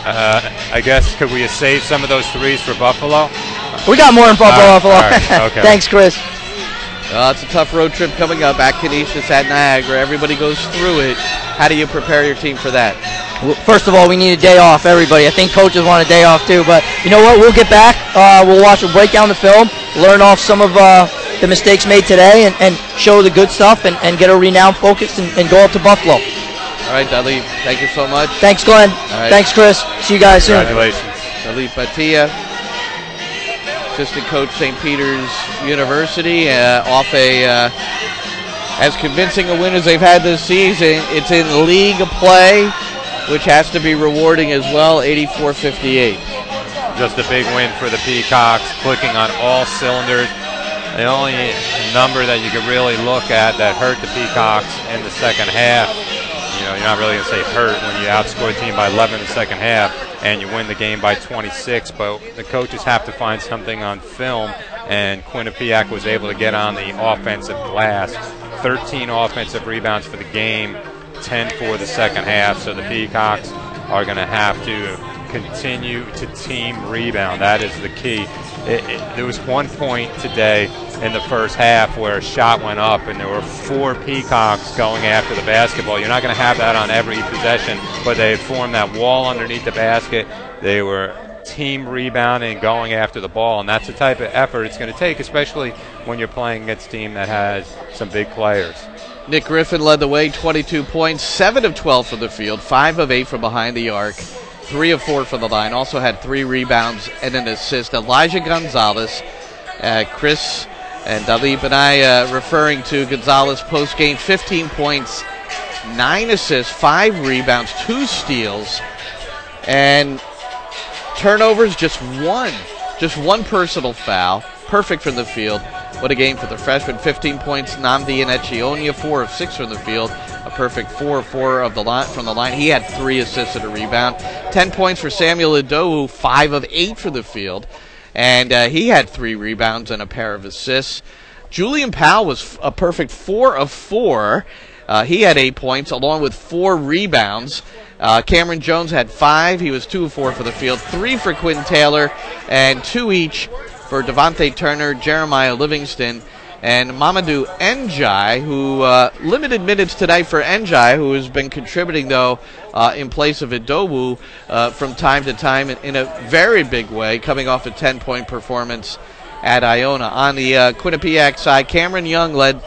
I guess, could we have saved some of those threes for Buffalo? We got more in Buffalo. All right, okay. Thanks, Chris. It's a tough road trip coming up at Canisius, at Niagara. Everybody goes through it. How do you prepare your team for that? Well, first of all, we need a day off, everybody. I think coaches want a day off too. But you know what? We'll get back. We'll break down the film, learn off some of the mistakes made today, and show the good stuff, and get a renowned focus and go up to Buffalo. All right, Dalip, thank you so much. Thanks, Glenn. Right. Thanks, Chris. See you guys soon. Congratulations. Dalip Bhatia, assistant coach, St. Peter's University, off as convincing a win as they've had this season. It's in league play, which has to be rewarding as well, 84-58. Just a big win for the Peacocks, clicking on all cylinders. The only number that you could really look at that hurt the Peacocks in the second half, you know, you're not really going to say hurt when you outscore a team by 11 in the second half and you win the game by 26, but the coaches have to find something on film, and Quinnipiac was able to get on the offensive glass. 13 offensive rebounds for the game, 10 for the second half, so the Peacocks are going to have to continue to team rebound. That is the key. There was one point today in the first half where a shot went up and there were 4 Peacocks going after the basketball. You're not going to have that on every possession, but they had formed that wall underneath the basket. They were team rebounding, going after the ball, and that's the type of effort it's going to take, especially when you're playing against a team that has some big players. Nick Griffin led the way, 22 points, 7 of 12 from the field, 5 of 8 from behind the arc, 3 of 4 from the line. Also had 3 rebounds and an assist. Elijah Gonzalez, Chris and Dalip and I referring to Gonzalez post-game, 15 points, 9 assists, 5 rebounds, 2 steals, and turnovers, just one personal foul. Perfect from the field. What a game for the freshman. 15 points, Namdi and Echionia, 4 of 6 from the field. A perfect 4 of 4 of the line, from the line. He had 3 assists and a rebound. 10 points for Samuel Idowu, 5 of 8 from the field. And he had 3 rebounds and a pair of assists. Julian Powell was a perfect 4 of 4. He had 8 points along with 4 rebounds. Cameron Jones had 5. He was 2 of 4 for the field. 3 for Quinn Taylor and 2 each for Devontae Turner, Jeremiah Livingston, and Mamadou Njai, who limited minutes today for Njai, who has been contributing, though, in place of Idowu from time to time in a very big way, coming off a 10-point performance at Iona. On the Quinnipiac side, Cameron Young led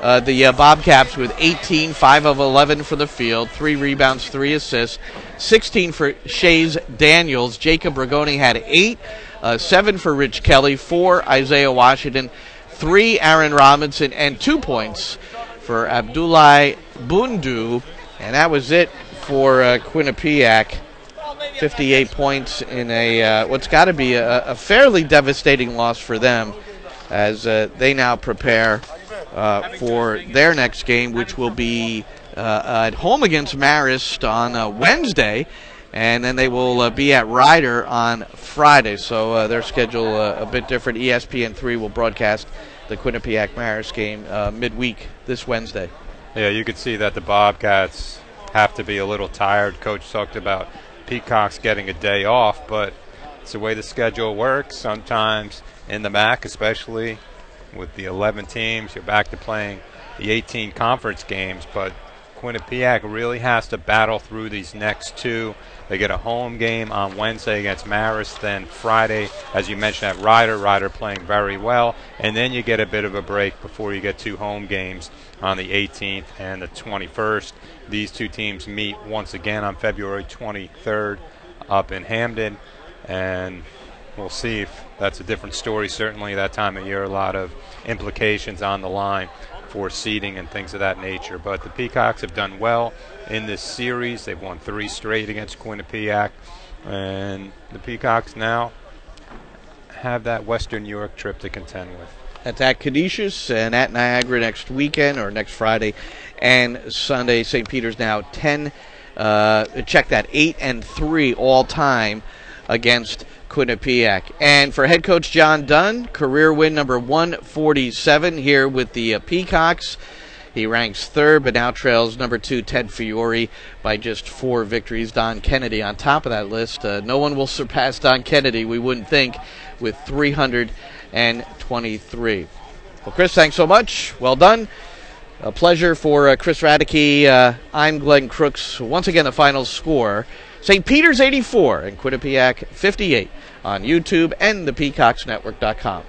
the Bobcats with 18, 5 of 11 for the field, 3 rebounds, 3 assists, 16 for Shays Daniels. Jacob Rigoni had 8, 7 for Rich Kelly, 4 Isaiah Washington, 3 Aaron Robinson, and 2 points for Abdoulaye Bundu. And that was it for Quinnipiac. 58 points in a what's got to be a fairly devastating loss for them, as they now prepare for their next game, which will be at home against Marist on Wednesday, and then they will be at Ryder on Friday. So their schedule a bit different. ESPN3 will broadcast the Quinnipiac Marist game midweek this Wednesday. Yeah, you could see that the Bobcats have to be a little tired. Coach talked about Peacocks getting a day off, but it's the way the schedule works. Sometimes in the MAC, especially with the 11 teams, you're back to playing the 18 conference games, but Quinnipiac really has to battle through these next two. They get a home game on Wednesday against Marist, then Friday, as you mentioned, at Ryder playing very well, and then you get a bit of a break before you get two home games on the 18th and the 21st. These two teams meet once again on February 23rd up in Hamden, and we'll see if that's a different story. Certainly that time of year, a lot of implications on the line for seeding and things of that nature. But the Peacocks have done well in this series. They've won 3 straight against Quinnipiac, and the Peacocks now have that Western New York trip to contend with. That's at Canisius and at Niagara next weekend, or next Friday and Sunday. St. Peter's now 10, check that, 8-3 all time against Quinnipiac. And for head coach John Dunn, career win number 147 here with the Peacocks. He ranks 3rd, but now trails number 2, Ted Fiore, by just 4 victories. Don Kennedy on top of that list. No one will surpass Don Kennedy, we wouldn't think, with 323. Well, Chris, thanks so much. Well done. A pleasure for Chris Radicke. I'm Glenn Crooks. Once again, the final score: St. Peter's 84 and Quinnipiac 58 on YouTube and thepeacocksnetwork.com.